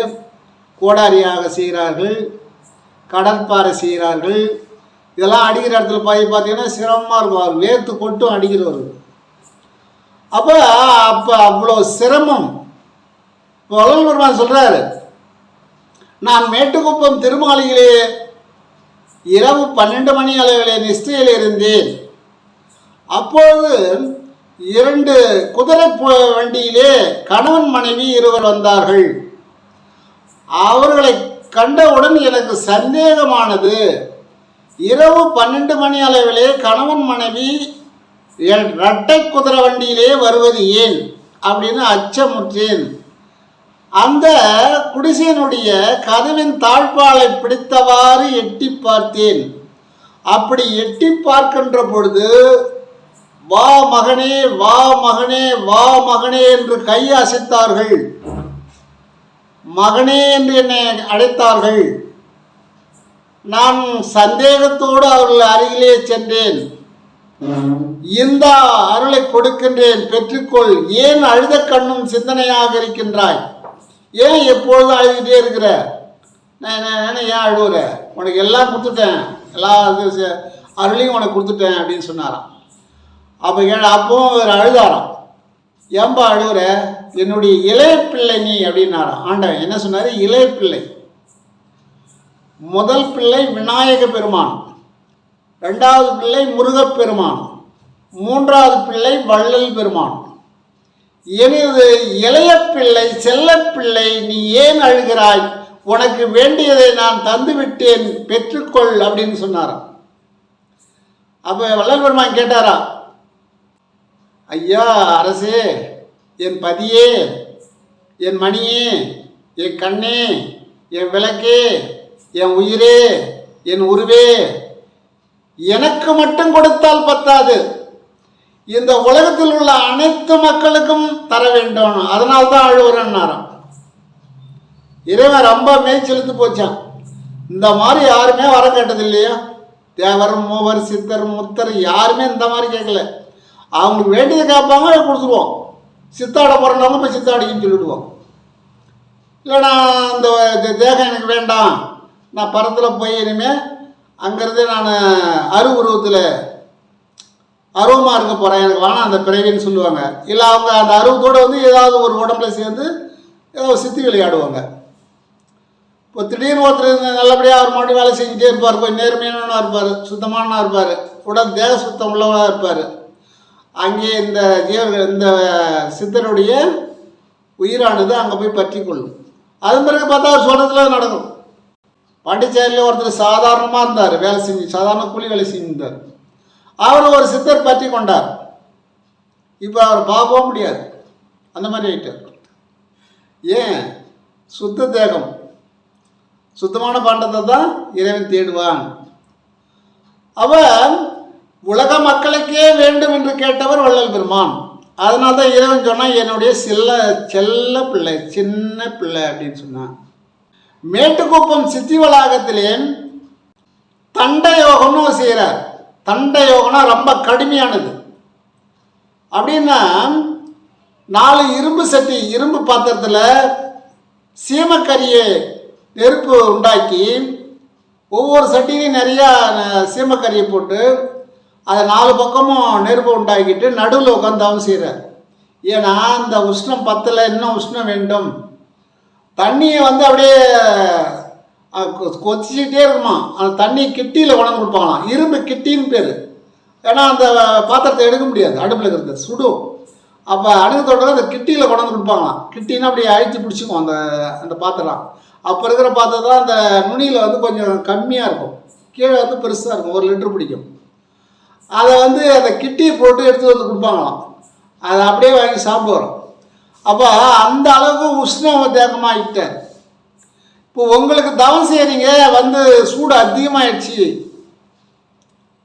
கோடாரியாக செய்கிறார்கள், கடற்பாறை செய்கிறார்கள். இதெல்லாம் அடிக்கிற இடத்துல பார்த்தீங்கன்னா சிரமமாக இருக்கும், அவர் வேர்த்து கொட்டும் அடிக்கிறவர்கள். அப்போ அவ்வளோ சிரமம். வள்ளல் பெருமான் சொல்கிறாரு, நான் மேட்டுக்குப்பம் திருமாளிகளே இரவு 12 மணி அளவிலே நிஷ்டையில் இருந்தேன். அப்போது 2 குதிரை வண்டியிலே கணவன் மனைவி இருவர் வந்தார்கள். அவர்களை கண்டவுடன் எனக்கு சந்தேகமானது. இரவு 12 மணி அளவிலே கணவன் மனைவி இரட்டை குதிரை வண்டியிலே வருவது ஏன் அப்படின்னு அச்சமுற்றேன். அந்த குடிசையினுடைய கதவின் தாழ்பாலை பிடித்தவாறு எட்டி பார்த்தேன். அப்படி எட்டி பார்க்கின்ற பொழுது வா மகனே, வா மகனே, வா மகனே என்று கை அசைத்தார்கள். மகனே என்று என்னை அழைத்தார்கள். நான் சந்தேகத்தோடு அவர்கள் அருகிலே சென்றேன். இந்த அருளை கொடுக்கின்றேன், பெற்றுக்கொள். ஏன் அழுத கண்ணும் சிந்தனையாக இருக்கின்றாய்? ஏன் எப்பொழுதும் அழுதுகிட்டே இருக்கிற? நான் ஏன் அழுவுற? உனக்கு எல்லாம் கொடுத்துட்டேன், எல்லா அருளையும் உனக்கு கொடுத்துட்டேன் அப்படின்னு சொன்னாராம். அப்பவும் அவர் அழுதாராம். ஏன்பா அழுவுற? என்னுடைய இளைய பிள்ளை நீ அப்படின்னாராம். ஆண்டவன் என்ன சொன்னார்? இளைய பிள்ளை. முதல் பிள்ளை விநாயக பெருமான், 2வது பிள்ளை முருகப்பெருமான், 3வது பிள்ளை வள்ளல் பெருமான். எனது இளைய பிள்ளை, செல்ல பிள்ளை, நீ ஏன் அழுகிறாய்? உனக்கு வேண்டியதை நான் தந்துவிட்டேன், பெற்றுக்கொள் அப்படின்னு சொன்னாராம். அப்போ வள்ளல் பெருமான் கேட்டாரா, ஐயா அரசே, என் பதியே, என் மணியே, என் கண்ணே, என் விளக்கே, என் உயிரே, என் உருவே, எனக்கு மட்டும் கொடுத்தால் பத்தாது, இந்த உலகத்தில் உள்ள அனைத்து மக்களுக்கும் தர வேண்டும், அதனால்தான் அழுவுறேன்னாராம். இறைவன் ரொம்ப மேய்ச்செலுத்து போச்சான். இந்த மாதிரி யாருமே வர கேட்டது இல்லையா? தேவர், மூவர், சித்தர், முத்தர் யாருமே இந்த மாதிரி கேட்கல. அவங்களுக்கு வேண்டியதை கேட்பாங்க, கொடுத்துருவோம். சித்தாட பிறந்தவங்க போய் சித்தாடிக்குன்னு சொல்லிவிடுவோம். இல்லைனா இந்த தேகம் எனக்கு வேண்டாம், நான் பரத்தில் போய் இனிமேல் அங்கேருந்து நான் உருவத்தில் அருவமாக இருக்க போகிறேன், எனக்கு வேணாம் அந்த பிறவின்னு சொல்லுவாங்க. இல்லை அவங்க அந்த அருவத்தோடு வந்து ஏதாவது ஒரு உடம்புல சேர்ந்து ஏதோ சித்தி விளையாடுவாங்க. இப்போ திடீர்னு ஒருத்தர் நல்லபடியாக அவர் மட்டும் வேலை செஞ்சுட்டே இருப்பார், கொஞ்சம் நேர்மையானவனாக இருப்பார், சுத்தமானவனாக இருப்பார், உடல் தேக சுத்தம் உள்ளவனாக இருப்பார். அங்கே இந்த இந்த சித்தருடைய உயிரானது அங்கே போய் பற்றி கொள்ளும். அதன் பிறகு பார்த்தா அவர் சொல்கிறதுல நடக்கும். பாண்டிச்சேரியில் ஒருத்தர் சாதாரணமாக இருந்தார், வேலை செஞ்சு சாதாரண கூலி வேலை செஞ்சிருந்தார். அவர் ஒரு சித்தர் பற்றி கொண்டார். இப்போ அவர் பார்க்கவும் முடியாது, அந்த மாதிரி ஆகிட்டார். ஏன்? சுத்த தேகம், சுத்தமான பாண்டத்தை தான் இறைவன் தேடுவான். அவர் உலக மக்களுக்கே வேண்டும் என்று கேட்டவர் வள்ளல் பெருமான். அதனால தான் இறைவன் சொன்னால் என்னுடைய செல்ல பிள்ளை, சின்ன பிள்ளை அப்படின்னு சொன்னான். மேட்டுக்குப்பம் சித்தி வளாகத்திலே தண்ட யோகம்னு செய்கிறார். தண்ட யோகம்னா ரொம்ப கடுமையானது. அப்படின்னா 4 இரும்பு சட்டி, இரும்பு பாத்திரத்தில் சீமக்கரியை நெருப்பு உண்டாக்கி ஒவ்வொரு சட்டிலையும் நிறையா சீமக்கரியை போட்டு அதை 4 பக்கமும் நெருப்பு உண்டாக்கிட்டு நடுவில் உட்காந்து தவம் செய்கிறார். ஏன்னா அந்த உஷ்ணம் பத்தலை, இன்னும் உஷ்ணம் வேண்டும். தண்ணியை வந்து அப்படியே கொதிச்சுக்கிட்டே இருக்குமா, அந்த தண்ணி கிட்டியில் கொண்டாந்து கொடுப்பாங்களாம். இரும்பு கிட்டின்னு பேர். ஏன்னா அந்த பாத்திரத்தை எடுக்க முடியாது, அடுப்பில் இருக்கிறது சுடும். அப்போ அணுகத்தோட அந்த கிட்டியில் கொண்டாந்து கொடுப்பாங்களாம். கிட்டின்னா அப்படியே அழித்து பிடிச்சிக்கும் அந்த அந்த பாத்திரம். அப்போ இருக்கிற பாத்திரம் தான் அந்த நுனியில் வந்து கொஞ்சம் கம்மியாக இருக்கும், கீழே வந்து பெருசாக இருக்கும், 1 லிட்டர் பிடிக்கும். அதை வந்து அந்த கிட்டியை போட்டு எடுத்து வந்து கொடுப்பாங்களாம். அதை அப்படியே வாங்கி சாப்பிடுவோம். அப்போ அந்த அளவுக்கு உஷ்ணம் தேக்கமாகிட்டார். இப்போ உங்களுக்கு தவம் செய்கிறீங்க, வந்து சூடு அதிகமாகிடுச்சு,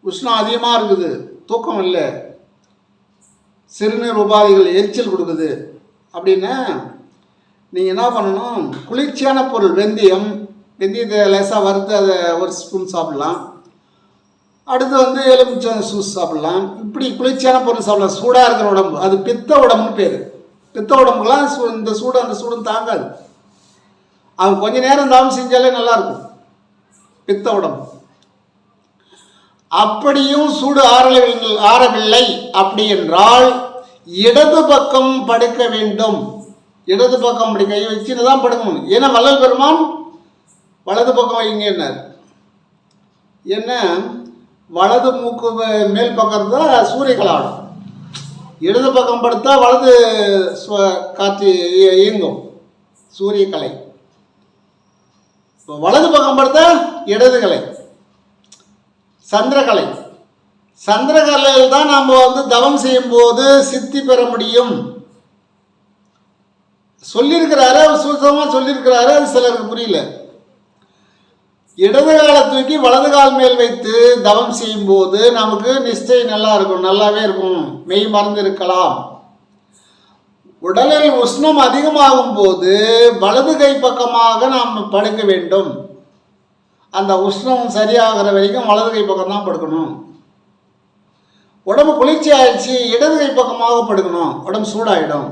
உஷ்ணம் அதிகமாக இருக்குது, தூக்கம் இல்லை, சிறுநீர் உபாதைகள் எரிச்சல் கொடுக்குது அப்படின்னா நீங்கள் என்ன பண்ணணும்? குளிர்ச்சியான பொருள், வெந்தயத்தை லேசாக வறுத்து அதை 1 ஸ்பூன் சாப்பிட்லாம். அடுத்து வந்து எலுமிச்சை ஜூஸ் சாப்பிட்லாம். இப்படி குளிர்ச்சியான பொருள் சாப்பிடலாம். சூடாக இருக்கிற உடம்பு, அது பித்த உடம்புன்னு பேர். பித்த உடம்புக்கெல்லாம் இந்த சூடு அந்த சூடும் தாங்காது. அவங்க கொஞ்ச நேரம் தாமம் செஞ்சாலே நல்லாயிருக்கும் பித்த உடம்பு. அப்படியும் சூடு ஆறவில்லை அப்படி என்றால் இடது பக்கம் படுக்க வேண்டும். இடது பக்கம் அப்படி கை வச்சுன்னு தான் படுக்கணும். ஏன்னா வள்ளல் பெருமான் வலது பக்கம் வைங்கன்னார். என்ன வலது மூக்கு மேல் பக்கம் தான் சூரியகலை ஆடும், இடது பக்கம் படுத்தா வலது காற்று இயங்கும் சூரியகலை. இப்போ வலது பக்கம் படுத்தா இடது கலை சந்திரகலை. சந்திரகலையில் தான் நம்ம தவம் செய்யும் போது சித்தி பெற முடியும் சொல்லியிருக்கிறாரு. அவர் சுத்தமாக சொல்லியிருக்கிறாரு, அது சிலருக்கு புரியல. இடது காலை தூக்கி வலது கால் மேல் வைத்து தவம் செய்யும் போது நமக்கு நிச்சயம் நல்லா இருக்கும், நல்லாவே இருக்கும், மெய் மறந்து இருக்கலாம். உடலில் உஷ்ணம் அதிகமாகும் போது வலது கை பக்கமாக நாம் படுக்க வேண்டும். அந்த உஷ்ணம் சரியாகிற வரைக்கும் வலது கை பக்கம் தான் படுக்கணும். உடம்பு குளிர்ச்சி ஆயிடுச்சு, இடது கை பக்கமாக படுக்கணும், உடம்பு சூடாயிடும்.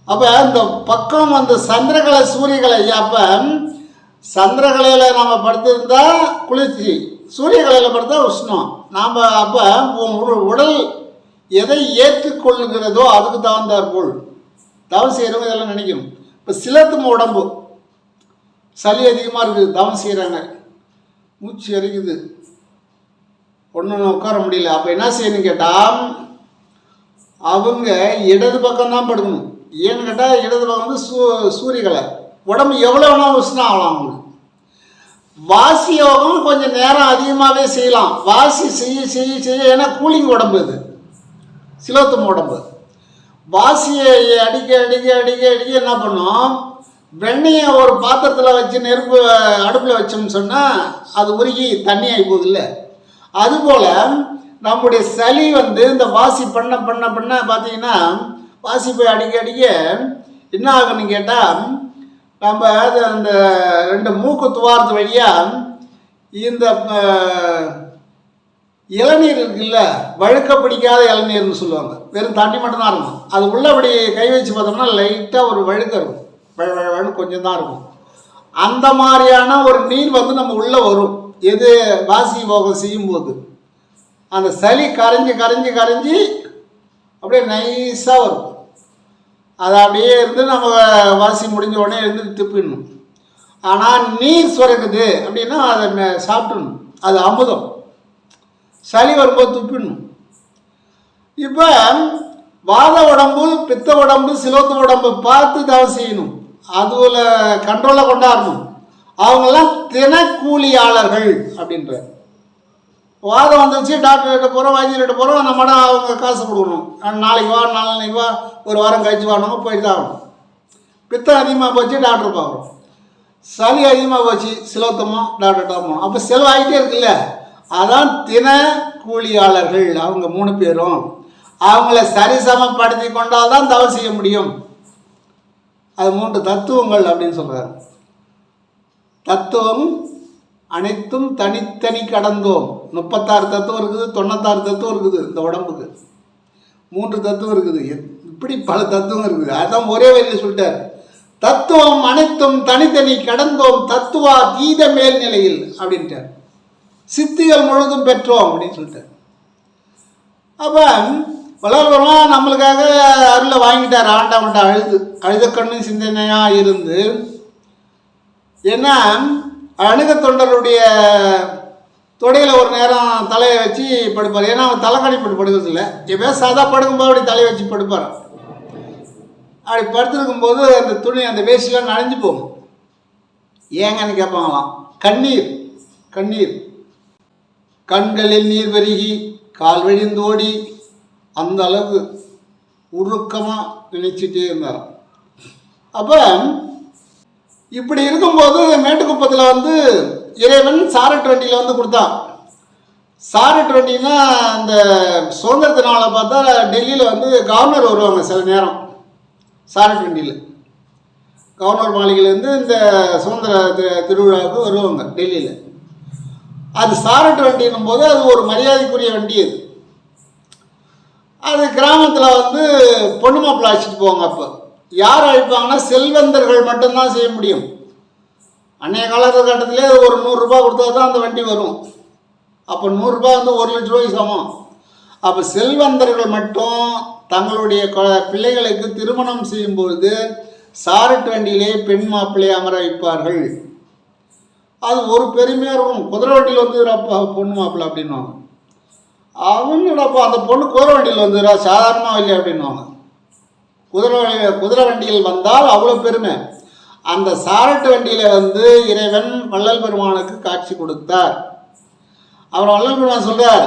அப்போ இந்த பக்கம் சந்திரகலை சூரியகலை. அப்போ சந்திரகலையில் நம்ம படுத்திருந்தா குளிர்ச்சி, சூரியகலையில் படுத்தா உஷ்ணம். நாம் அப்போ உடல் எதை ஏற்றுக்கொள்ளுகிறதோ அதுக்கு தகுந்தாற் போல் தவம் செய்கிறவங்க இதெல்லாம் நினைக்கணும். இப்போ சிலத்தும் உடம்பு சளி அதிகமாக இருக்குது, தவம் செய்கிறாங்க, மூச்சு எரிக்குது, ஒன்றும் உட்கார முடியல. அப்போ என்ன செய்யணும்னு கேட்டால் அவங்க இடது பக்கம்தான் படுக்கணும். ஏன்னு கேட்டால் இடது பக்கம் சூரியகலை, உடம்பு எவ்வளோ வேணாலும் உஷ்ணம் ஆகலாம் அவங்களுக்கு. வாசி யோகம் கொஞ்சம் நேரம் அதிகமாகவே செய்யலாம். வாசி செய்ய செய்ய செய்ய, ஏன்னா கூலிங் உடம்பு இது, சிலோத்தம் உடம்பு. வாசியை அடிக்க அடிக்க அடிக்க அடிக்க என்ன பண்ணோம், வெண்ணெயை ஒரு பாத்திரத்தில் வச்சு நெருப்பு அடுப்பில் வச்சோம்னு சொன்னால் அது உருகி தண்ணி ஆகி போகுது இல்லை. அதுபோல் நம்முடைய சளி இந்த வாசி பண்ண பண்ண பண்ண பார்த்தீங்கன்னா வாசி போய் அடிக்க அடிக்க என்ன ஆகுன்னு கேட்டால் நம்ம அந்த ரெண்டு மூக்கு துவாரத்து வழியாக இந்த இளநீர் இருக்குல்ல, வழுக்க பிடிக்காத இளநீர்னு சொல்லுவாங்க, வெறும் தண்ணி மட்டும்தான் இருக்கும். அது உள்ளபடி கை வச்சு பார்த்தோம்னா லைட்டாக ஒரு வழுக்க இருக்கும், வழு கொஞ்சம் தான் இருக்கும். அந்த மாதிரியான ஒரு நீர் நம்ம உள்ளே வரும். எது வாசி போகம் செய்யும்போது அந்த சளி கரைஞ்சி கரைஞ்சி கரைஞ்சி அப்படியே நைஸாக வரும். அதை அப்படியே இருந்து நம்ம வாசி முடிஞ்ச உடனே இருந்து துப்பிடணும். ஆனால் நீர் சுரக்குது அப்படின்னா அதை சாப்பிடணும், அது அமுதம். சளி வரும்போது துப்பிடணும். இப்போ வாத உடம்பு, பித்த உடம்பு, சிலோத்து உடம்பு பார்த்து தவம் செய்யணும், அதுல கண்ட்ரோலாக கொண்டாடணும். அவங்கெல்லாம் தினக்கூலியாளர்கள் அப்படின்ற. வாதம் வந்துச்சு, டாக்டர்கிட்ட போகிறோம், வைத்தியர்கிட்ட போகிறோம், நம்மட அவங்க காசு கொடுக்கணும். நாளைக்கு வா, நாளைக்கு வா, ஒரு வாரம் கழிச்சு வாங்க, போயிட்டு தான் ஆகணும். பித்தம் அதிகமாக போச்சு, டாக்டர் பார்க்குறோம். சளி அதிகமாக போச்சு, சிலோத்தமாக டாக்டர்கிட்ட போகணும். அப்போ செலவாகிட்டே இருக்குல்ல. அதான் தின கூலியாளர்கள் அவங்க 3 பேரும். அவங்கள சரிசமப்படுத்தி கொண்டால் தான் தவம் செய்ய முடியும். அது 3 தத்துவங்கள் அப்படின்னு சொல்கிறார். தத்துவம் அனைத்தும் தனித்தனி கடந்தோம். 36 தத்துவம் இருக்குது, 96 தத்துவம் இருக்குது. இந்த உடம்புக்கு 3 தத்துவம் இருக்குது, இப்படி பல தத்துவம் இருக்குது. அதுதான் ஒரே வழியில் சொல்லிட்டார். தத்துவம் அனைத்தும் தனித்தனி கடந்தோம், தத்துவா தீத மேல்நிலையில் அப்படின்ட்டார். சித்திகள் முழுதும் பெற்றோம் அப்படின்னு சொல்லிட்டார். அப்போ வளர்வரெல்லாம் நம்மளுக்காக அருளை வாங்கிட்டார். ஆண்டவன்ட்ட அழுத கண்ணு சிந்தனையாக இருந்து, ஏன்னா அணுக தொண்டருடைய தொடையில் ஒரு நேரம் தலையை வச்சு படுப்பார். ஏன்னா அவன் தலைக்கணி போட்டு படுக்கிறது இல்லை, எப்போ சாதா படுக்கும்போது அப்படி தலையை வச்சு படுப்பார். அப்படி படுத்துருக்கும்போது அந்த துணி அந்த வேஷ்டிலாம் நனைஞ்சு போகும். ஏங்கன்னு கேட்பாங்களாம். கண்ணீர் கண்ணீர் கண்களில் நீர் பெருகி கால் வழிந்தோடி அந்த அளவு உருக்கமாக நினைச்சிட்டே இருந்தார். அப்போ இப்படி இருக்கும்போது மேட்டுக்குப்பத்தில் இறைவன் சாரட் வண்டியில் கொடுத்தான். சாரட் வண்டின்னா அந்த சுதந்திர தினால பார்த்தா டெல்லியில் கவர்னர் வருவாங்க சில நேரம். சாரட் வண்டியில் கவர்னர் மாளிகையிலேருந்து இந்த சுதந்திர திருவிழாவுக்கு வருவாங்க டெல்லியில். அது சாரட் வண்டின்னும் போது அது ஒரு மரியாதைக்குரிய வண்டி. அது கிராமத்தில் பொண்ணு மாப்பிள்ளை அழைச்சிட்டு போவாங்க. அப்போ யார் அழைப்பாங்கன்னா செல்வந்தர்கள் மட்டும்தான் செய்ய முடியும். அன்றைய காலகட்டத்திலே ஒரு 100 ரூபா கொடுத்தா தான் அந்த வண்டி வரும். அப்போ 100 ரூபா 1 லட்ச ரூபாய்க்கு சமம். அப்போ செல்வந்தர்கள் மட்டும் தங்களுடைய பிள்ளைகளுக்கு திருமணம் செய்யும்பொழுது சாரட் வண்டியிலே பெண் மாப்பிள்ளையை அமர வைப்பார்கள். அது ஒரு பெருமையாக இருக்கும். குதிரை வண்டியில் வந்துடுறாப்பா பொண்ணு மாப்பிள்ள அப்படின்வாங்க. அவங்களப்பா அந்த பொண்ணு குதிரை வண்டியில் வந்துடுறா சாதாரணமாக இல்லை அப்படின்வாங்க. குதிரை வண்டியில் வந்தால் அவ்வளோ பெருமை. அந்த சாரட்டு வண்டியில் வந்து இறைவன் வள்ளல் பெருமானுக்கு காட்சி கொடுத்தார். அவர் வள்ளல் பெருமான் சொல்றார்,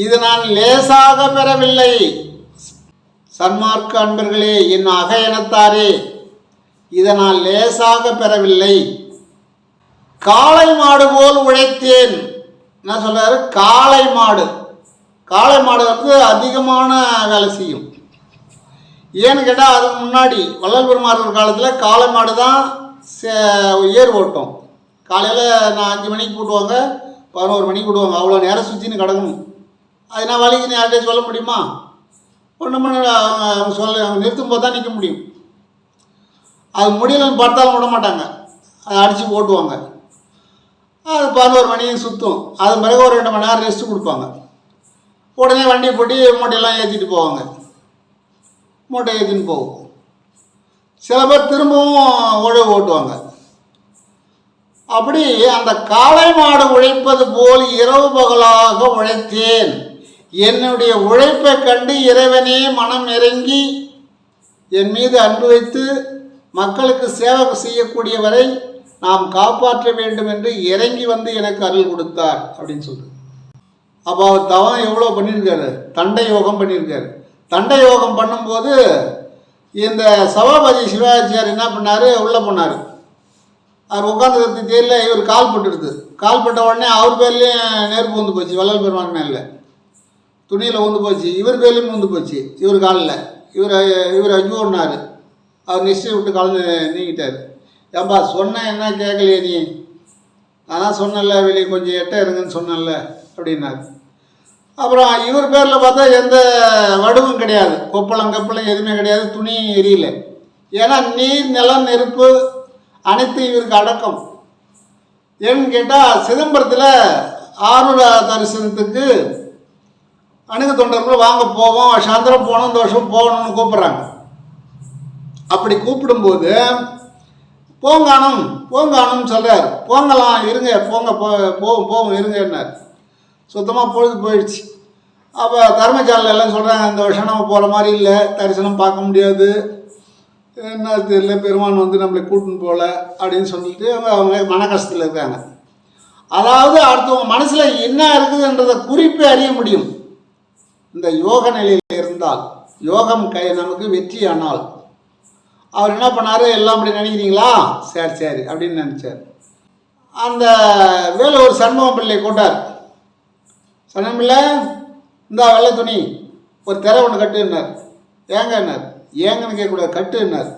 இது நான் லேசாக பெறவில்லை. சன்மார்க்க அன்பர்களே, என் அகையனத்தாரே, இதை நான் லேசாக பெறவில்லை. காளை மாடு போல் உழைத்தேன். என்ன சொல்றாரு? காளை மாடு வந்து அதிகமான வேலை செய்யும். ஏன்னு கேட்டால் அதுக்கு முன்னாடி வள்ளல் பெருமாள் காலத்தில் காளை மாடு தான் ஏர் ஓட்டும். காலையில் நான் 5 மணிக்கு கூட்டுவாங்க, 11 மணிக்கு கூட்டுவாங்க. அவ்வளோ நேரம் சுற்றின்னு கிடக்கணும். அது நான் வலிக்குன்னு யார்கிட்டையும் சொல்ல முடியுமா? ஒன்று மணி அவங்க நிறுத்தும் போது தான் நிற்க முடியும். அது முடியலன்னு பார்த்தாலும் விட மாட்டாங்க, அதை அடித்து போட்டுவாங்க. அது 11 மணியும் சுற்றும். அது பிறகு ஒரு 2 மணி நேரம் ரெஸ்ட்டு கொடுப்பாங்க. உடனே வண்டியை போட்டு மூட்டையெல்லாம் ஏற்றிட்டு போவாங்க. மூட்டை ஏற்றின்னு போகும். சில பேர் திரும்பவும் உழவு ஓட்டுவாங்க. அப்படி அந்த காளை மாடு உழைப்பது போல் இரவு பகலாக உழைத்தேன். என்னுடைய உழைப்பை கண்டு இறைவனே மனம் இறங்கி என் மீது அன்பு வைத்து மக்களுக்கு சேவை செய்யக்கூடியவரை நாம் காப்பாற்ற வேண்டும் என்று இறங்கி வந்து எனக்கு அருள் கொடுத்தார் அப்படின்னு சொல்லுது. அப்போ அவர் தவம் எவ்வளோ பண்ணியிருக்காரு? தண்டை யோகம் பண்ணியிருக்காரு. தண்டை யோகம் பண்ணும்போது இந்த சபாபதி சிவாச்சாரியர் என்ன பண்ணார்? உள்ளே போனார். அவர் உட்காந்துக்கிறது தெரியல, இவர் கால் பட்டுடுது. கால் பட்ட உடனே அவர் பேர்லேயும் நெருப்பு வந்து போச்சு. வள்ளல் பெருமான் மேலே துணியில் வந்து போச்சு. இவர் பேர்லேயும் வந்து போச்சு. இவர் காலில் இவர் அஜுன்னார். அவர் நிச்சயம் விட்டு கலந்து நீங்கிட்டார். ஏன்பா சொன்னேன், என்ன கேட்கலையே நீ? அதான் சொன்னல, வெளியே கொஞ்சம் எட்ட இருங்கன்னு சொன்னல அப்படின்னாரு. அப்புறம் இவர் பேரில் பார்த்தா எந்த வடுவும் கிடையாது, கொப்பளம் எதுவுமே கிடையாது, துணியும் எரியல. ஏன்னா நீர் நிலம் நெருப்பு அனைத்து இவருக்கு அடக்கம். ஏன்னு கேட்டால் சிதம்பரத்தில் ஆரூர தரிசனத்துக்கு அணுகு தொண்டர்கள் வாங்க போவோம், சாயந்தரம் போகணும், இந்த வருஷம் போகணும்னு கூப்பிட்றாங்க. அப்படி கூப்பிடும்போது போங்கானும் சொல்கிறார். போங்கலாம் இருங்க, போவோம் இருங்கன்னார். சுத்தமாக பொழுது போயிடுச்சு. அப்போ தர்மசாலையில் எல்லாம் சொல்கிறாங்க, இந்த வருஷம் நம்ம போகிற மாதிரி இல்லை, தரிசனம் பார்க்க முடியாது, என்ன தெரியல, பெருமான் வந்து நம்மளை கூட்டின்னு போகல அப்படின்னு சொல்லிட்டு அவங்க மன கஷ்டத்தில் இருக்காங்க. அதாவது அடுத்தவங்க மனசில் என்ன இருக்குதுன்றதை குறிப்பை அறிய முடியும் இந்த யோக நிலையில் இருந்தால். யோகம் நமக்கு வெற்றியானால். அவர் என்ன பண்ணார்? எல்லாம் அப்படி நினைக்கிறீங்களா? சரி அப்படின்னு நினச்சார். அந்த வேலை ஒரு சண்முகம் பிள்ளை கூட்டார். சண்முகம் பிள்ளை, இந்த வெள்ளை துணி ஒரு திரை ஒன்று கட்டுன்னார். ஏங்கன்னார். ஏங்கன்னு கேட்கக்கூடாது, கட்டுன்னார்.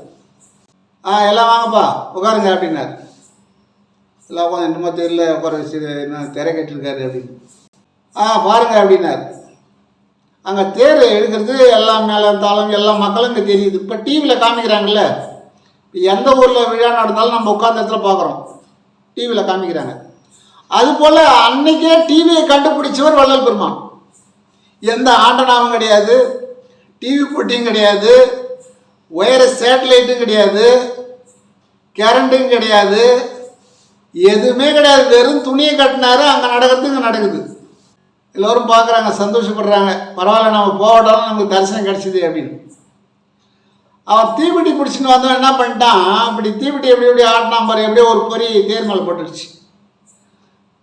எல்லாம் வாங்கப்பா உட்காருங்க அப்படின்னார். எல்லாம் உட்காந்து என்னமோ தெரியல, உட்கார வச்சு என்ன திரை கட்டிருக்காரு அப்படின்னு. பாருங்க அப்படின்னார். அங்கே தேர் எடுக்கிறது எல்லாம் மேலே தாளம் எல்லா மக்களும் இங்கே தெரியுது. இப்போ டிவியில் காமிக்கிறாங்கல்ல, எந்த ஊரில் விழா நடந்தாலும் நம்ம உட்காந்த இடத்துல பார்க்குறோம், டிவியில் காமிக்கிறாங்க. அதுபோல் அன்னைக்கே டிவியை கண்டுபிடிச்சவர் வள்ளல் பெருமான். எந்த ஆண்டனாவும் கிடையாது, டிவி போட்டியும் கிடையாது, ஒயர்லெஸ் சேட்டலைட்டும் கிடையாது, கரண்ட்டும் கிடையாது, எதுவுமே கிடையாது. வெறும் துணியை கட்டினாரு, அங்கே நடக்கிறது இங்கே நடக்குது. எல்லோரும் பார்க்குறாங்க, சந்தோஷப்படுறாங்க. பரவாயில்ல, நம்ம போகட்டாலும் நமக்கு தரிசனம் கிடச்சிது அப்படின்னு. அவன் தீப்பெட்டி பிடிச்சின்னு வந்தவன் என்ன பண்ணிட்டான்? அப்படி தீப்பெட்டி எப்படி ஆட்டினா பாரு, எப்படியோ ஒரு பொறி தேர் மேலே பட்டுடுச்சு.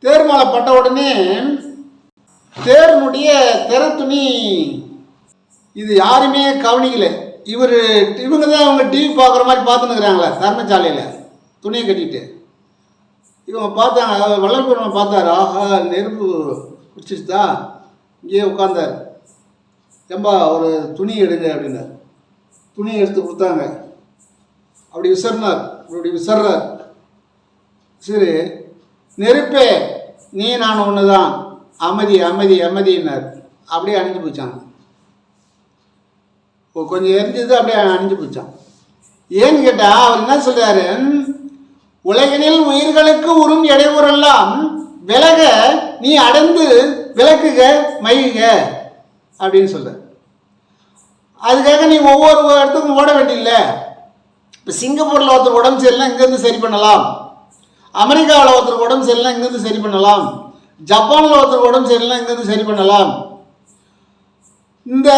தேர் மேலே பட்ட உடனே தேர்னுடைய திரை துணி இது யாருமே கவனிக்கலை. இவங்க தான் அவங்க டிவி பார்க்குற மாதிரி பார்த்துன்னு இருக்கிறாங்களே தர்மசாலையில் துணியை கட்டிட்டு. இவங்க பார்த்தாங்க, வள்ளல் பெருமான் பார்த்தாரு. ஆஹா, நெருப்பு பிடிச்சிருச்சா? இங்கேயே உட்காந்தார். ஏம்பா ஒரு துணி எடுங்க அப்படின்னார். துணியை எடுத்து கொடுத்தாங்க. அப்படி விசர்றார். சரி, நெருப்பே நீ நான் ஒன்று தான், அமைதின்னார். அப்படியே அணிஞ்சு போச்சாங்க. கொஞ்சம் எரிஞ்சது, அப்படியே அணிஞ்சு போச்சான். ஏன்னு கேட்டால் அவர் என்ன சொல்கிறாரு? உலகினில் உயிர்களுக்கு உறும் இடையூறெல்லாம் விலக நீ அடைந்து விளக்குக மகிழ்க அப்படின்னு சொல்ற. அதுக்காக நீ ஒவ்வொரு இடத்துக்கும் ஓட வேண்டியில்லை. இப்போ சிங்கப்பூரில் ஒருத்தர் உடம்பு சரியில்லை, இங்கேருந்து சரி பண்ணலாம். அமெரிக்காவில் ஒருத்தருக்கு உடம்பு சரியில்லைனா இங்கேருந்து சரி பண்ணலாம். ஜப்பானில் ஒருத்தருக்கு உடம்பு சரியில்லைனா இங்கேருந்து சரி பண்ணலாம். இந்த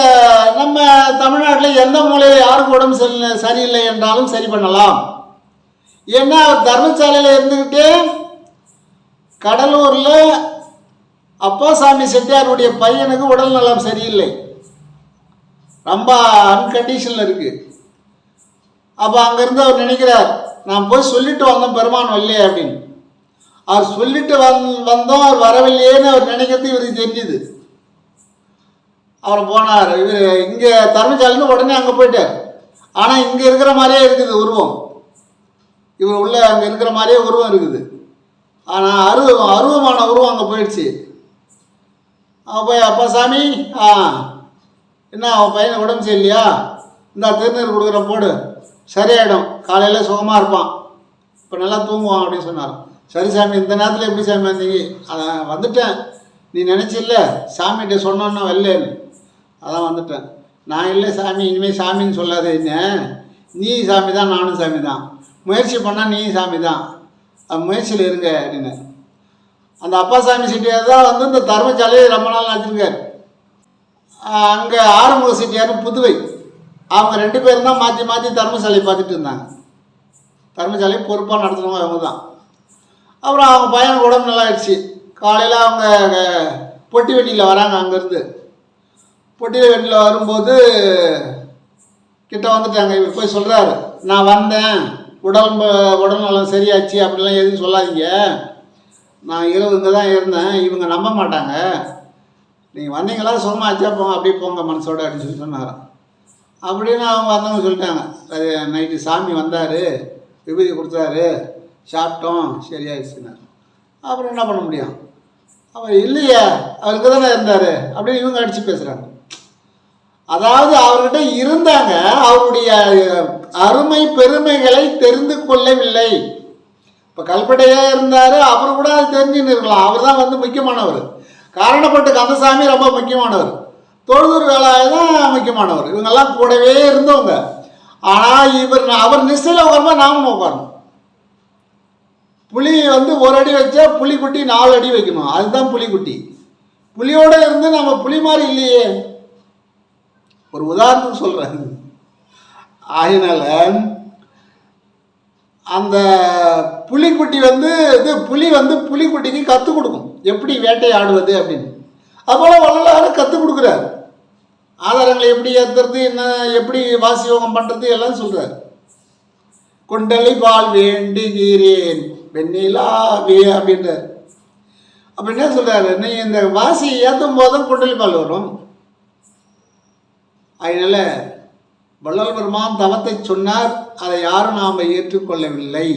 நம்ம தமிழ்நாட்டில் எந்த மூலையில் யாருக்கு உடம்பு சரியில்லை என்றாலும் சரி பண்ணலாம். ஏன்னா அவர் தர்மசாலையில் இருந்துக்கிட்டே கடலூரில் அப்பாசாமி செட்டியாருடைய பையனுக்கு உடல் நலம் சரியில்லை, ரொம்ப அன்கண்டிஷனில் இருக்குது. அப்போ அங்கேருந்து அவர் நினைக்கிறார், நான் போய் சொல்லிட்டு வந்தோம் பெருமான் வரலையே அப்படின்னு. அவர் சொல்லிட்டு வந்தோம், அவர் வரவில்லையேன்னு அவர் நினைக்கிறது இவருக்கு தெரிஞ்சுது. அவர் போனார். இவர் இங்கே தர்மசாலைன்னு உடனே அங்கே போயிட்டார். ஆனால் இங்கே இருக்கிற மாதிரியே இருக்குது உருவம். இவர் உள்ள அங்கே இருக்கிற மாதிரியே உருவம் இருக்குது. ஆனால் அருவமான உருவம் அங்கே போயிடுச்சு. அவன் போய் அப்பா சாமி என்ன அவன் பையனை உடம்பு சரியில்லையா, இந்த திருநீர் கொடுக்குற போடு, சரியாயிடும், காலையில் சுகமாக இருப்பான், இப்போ நல்லா தூங்குவான் அப்படின்னு சொன்னார். சரி சாமி, இந்த நேரத்தில் எப்படி சாமி வந்தீங்க? அதான் வந்துட்டேன், நீ நினச்சில்ல சாமிகிட்ட சொன்னோன்னா வரலன்னு, அதான் வந்துட்டேன். நான் இல்லை சாமி, இனிமேல் சாமின்னு சொல்லாதே, என்ன நீ சாமி தான் நானும் சாமி தான், முயற்சி பண்ணால் நீ சாமி தான், முயற்சியில் இருங்க அப்படின்னு. அந்த அப்பாசாமி செட்டியார் தான் வந்து இந்த தர்மசாலையை ரொம்ப நாள் நடத்திருக்கார். அங்கே ஆறுமுக செட்டியார் புதுவை, அவங்க 2 பேரும் தான் மாற்றி மாற்றி தர்மசாலையை பார்த்துட்டு இருந்தாங்க. தர்மசாலையை பொறுப்பாக நடத்துனவங்க அவங்க தான். அப்புறம் அவங்க பையன் உடம்பு நல்லா ஆயிடுச்சு. காலையில் அவங்க பொட்டி வண்டியில் வராங்க. அங்கேருந்து பொட்டி வண்டியில் வரும்போது கிட்ட வந்துட்டாங்க. இவர் போய் சொல்கிறாரு, நான் வந்தேன், உடல் நலம் சரியாச்சு அப்படிலாம் எதுவும் சொல்லாதீங்க, நான் இரவு இங்கே தான் இருந்தேன், இவங்க நம்ப மாட்டாங்க, நீங்கள் வந்தீங்களா சுகமாச்சா போங்க, அப்படியே போங்க மனசோட அப்படின்னு சொல்லி சொன்னாராம். அப்படின்னு அவங்க வந்தவங்க சொல்லிட்டாங்க. அது நைட்டு சாமி வந்தார், விபூதி கொடுத்தாரு, சாப்பிட்டோம், சரியாயிடுச்சுனார். அப்புறம் என்ன பண்ண முடியும்? அவன் இல்லையா, அவருக்கு தானே இருந்தார் அப்படின்னு இவங்க அடித்து பேசுகிறாங்க. அதாவது அவர்கிட்ட இருந்தாங்க, அவருடைய அருமை பெருமைகளை தெரிந்து கொள்ளவில்லை. இப்போ கல்பட்டையாக இருந்தார், அப்புறம் கூட அது தெரிஞ்சுன்னு இருக்கலாம். அவர் தான் வந்து முக்கியமானவர். காரணப்பட்டு கந்தசாமி ரொம்ப முக்கியமானவர், தொழுதூர் வேலாயுதம் தான் முக்கியமானவர். இவங்கெல்லாம் கூடவே இருந்தவங்க. ஆனால் அவர் நிச்சயில் உட்காருமா நாமும் உட்காரணும். புலி வந்து 1 அடி வச்சா புலிக்குட்டி 4 அடி வைக்கணும், அதுதான் புலிக்குட்டி. புலியோடு இருந்து நம்ம புலி மாதிரி இல்லையே. ஒரு உதாரணத்துக்கு சொல்கிறேன். ஆகினால அந்த புலிக்குட்டி வந்து புலி வந்து புலிக்குட்டிக்கு கற்றுக் கொடுக்கும் எப்படி வேட்டையாடுவது அப்படின்னு. அதுபோல் வள்ளலார் கற்றுக் கொடுக்குறார். ஆதாரங்களை எப்படி ஏற்றுறது, என்ன எப்படி வாசி யோகம் பண்ணுறது எல்லாம் சொல்கிறார். கொண்டலை பால் வேண்டுகிறேன் வெண்ணிலாவே அப்படின்றார். அப்போ என்ன சொல்கிறாரு, நீ இந்த வாசி ஏற்றும் போதும் கொண்டலை பால் வரும். அதனால் வள்ளல் பெருமான் தவத்தை சொன்னார், அதை யாரும் நாம் ஏற்றுக்கொள்ளவில்லை.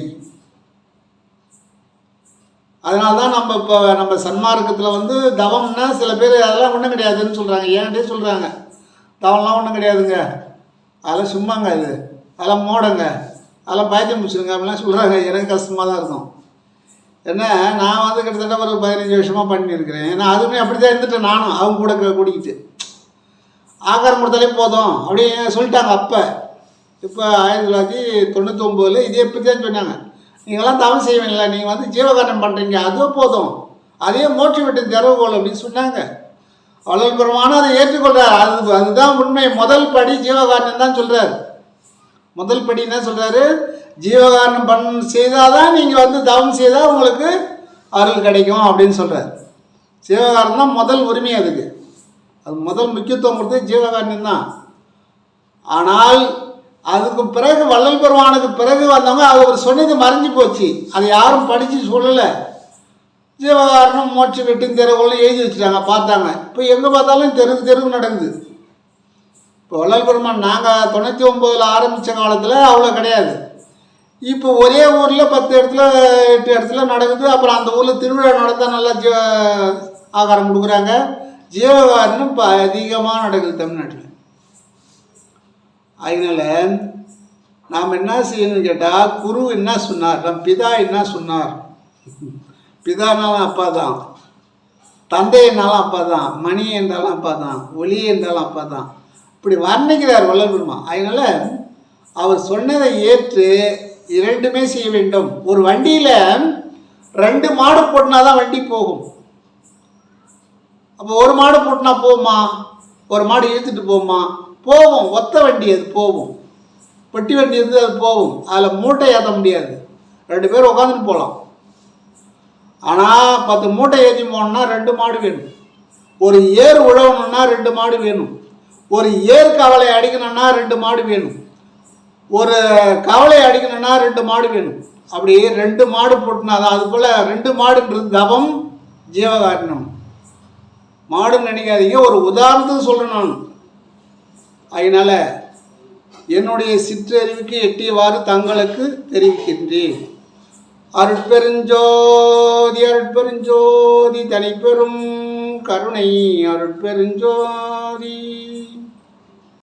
அதனால்தான் நம்ம சன்மார்க்கத்தில் வந்து தவம்னா சில பேர் அதெல்லாம் ஒன்றும் கிடையாதுன்னு சொல்கிறாங்க. ஏன்டே சொல்கிறாங்க, தவம்லாம் ஒன்றும் கிடையாதுங்க, அதெல்லாம் சும்மாங்க, அதெல்லாம் மோடங்க, அதெல்லாம் பைத்தியம் முடிச்சுருங்க அப்படிலாம் சொல்கிறாங்க. எனக்கு கஷ்டமாக தான் இருக்கும். ஏன்னா நான் வந்து கிட்டத்தட்ட ஒரு 15 வருஷமாக பண்ணியிருக்கிறேன். ஏன்னா அதுவுமே அப்படி தான் இருந்துட்டேன் நானும், அவங்க கூட கூட்டிக்கிட்டு ஆகாரம் கொடுத்தாலே போதும் அப்படின்னு சொல்லிட்டாங்க. அப்போ இப்போ 1999 இதே எப்படி தான் சொன்னாங்க, நீங்களாம் தவம் செய்வீங்களா, நீங்கள் வந்து ஜீவகாரணம் பண்ணுறீங்க, அதுவே போதும், அதே மோட்சி விட்டு திறவுகோள் அப்படின்னு சொன்னாங்க. வள்ளல் பெருமானும் அதை ஏற்றுக்கொள்கிறார். அதுதான் உண்மை. முதல் படி ஜீவகாரணம் தான் சொல்கிறார். முதல் படி என்ன சொல்கிறாரு, ஜீவகாரணம் செய்தால் தான் நீங்கள் வந்து தவம் செய்தால் உங்களுக்கு அருள் கிடைக்கும் அப்படின்னு சொல்கிறார். ஜீவகாரணம் தான் முதல் உரிமை, அதுக்கு அது முதல் முக்கியத்துவம் கொடுத்து ஜீவகாரணம் தான். ஆனால் அதுக்கு பிறகு வள்ளல் பெருமானுக்கு பிறகு வந்தவங்க அவர் சொன்னது மறைஞ்சு போச்சு, அதை யாரும் படித்து சொல்லலை. ஜீவகாரணம் மோட்ச வெட்டி தெருவுகளும் எழுதி வச்சுட்டாங்க, பார்த்தாங்க. இப்போ எங்கே பார்த்தாலும் தெருக்கு நடக்குது. இப்போ வள்ளல் பெருமான் நாங்கள் 99 ஆரம்பித்த காலத்தில் அவ்வளோ கிடையாது. இப்போ ஒரே ஊரில் 10 இடத்துல 8 இடத்துல நடக்குது. அப்புறம் அந்த ஊரில் திருவிழா நடந்தால் நல்லா ஆகாரம் கொடுக்குறாங்க. ஜீவகாரணம் இப்போ அதிகமாக நடக்குது தமிழ்நாட்டில். அதனால் நாம் என்ன செய்யணும்னு கேட்டால், குரு என்ன சொன்னார், நம் பிதா என்ன சொன்னார். பிதானாலும் அப்பா தான், தந்தை என்றாலும் அப்பா தான், மணி என்றாலும் அப்பா தான், ஒளி என்றாலும் அப்பா தான், இப்படி வர்ணிக்கிறார் வள்ளல் பெருமான். அதனால் அவர் சொன்னதை ஏற்று இரண்டுமே செய்ய வேண்டும். ஒரு வண்டியில் 2 மாடு போட்டுனா தான் வண்டி போகும். அப்போ ஒரு மாடு போட்டுனா போகுமா? ஒரு மாடு இழுத்துட்டு போகுமா? போகும். ஒத்த வண்டி அது போகும். பெட்டி வண்டி இருந்து அது போகும். அதில் மூட்டை ஏற்ற முடியாது. 2 பேர் உட்காந்துட்டு போகலாம். ஆனால் 10 மூட்டை ஏற்றி போகணுன்னா 2 மாடு வேணும். ஒரு ஏர் உழவணுன்னா 2 மாடு வேணும். ஒரு ஏர் கவலை அடிக்கணும்னா 2 மாடு வேணும். ஒரு கவலை அடிக்கணும்னா 2 மாடு வேணும். அப்படி 2 மாடு போட்டுனாதான். அது போல் 2 மாடுன்றது தவம், ஜீவகாரணம். மாடுன்னு நினைக்காதீங்க, ஒரு உதாரணத்துக்கு சொல்கிறேன் நான். அதனால் என்னுடைய சிற்றறிவுக்கு எட்டியவாறு தங்களுக்கு தெரிவிக்கின்றேன். அருட்பெருஞ்சோதி அருட்பெருஞ்சோதி தனிப்பெரும் கருணை அருட்பெருஞ்சோதி.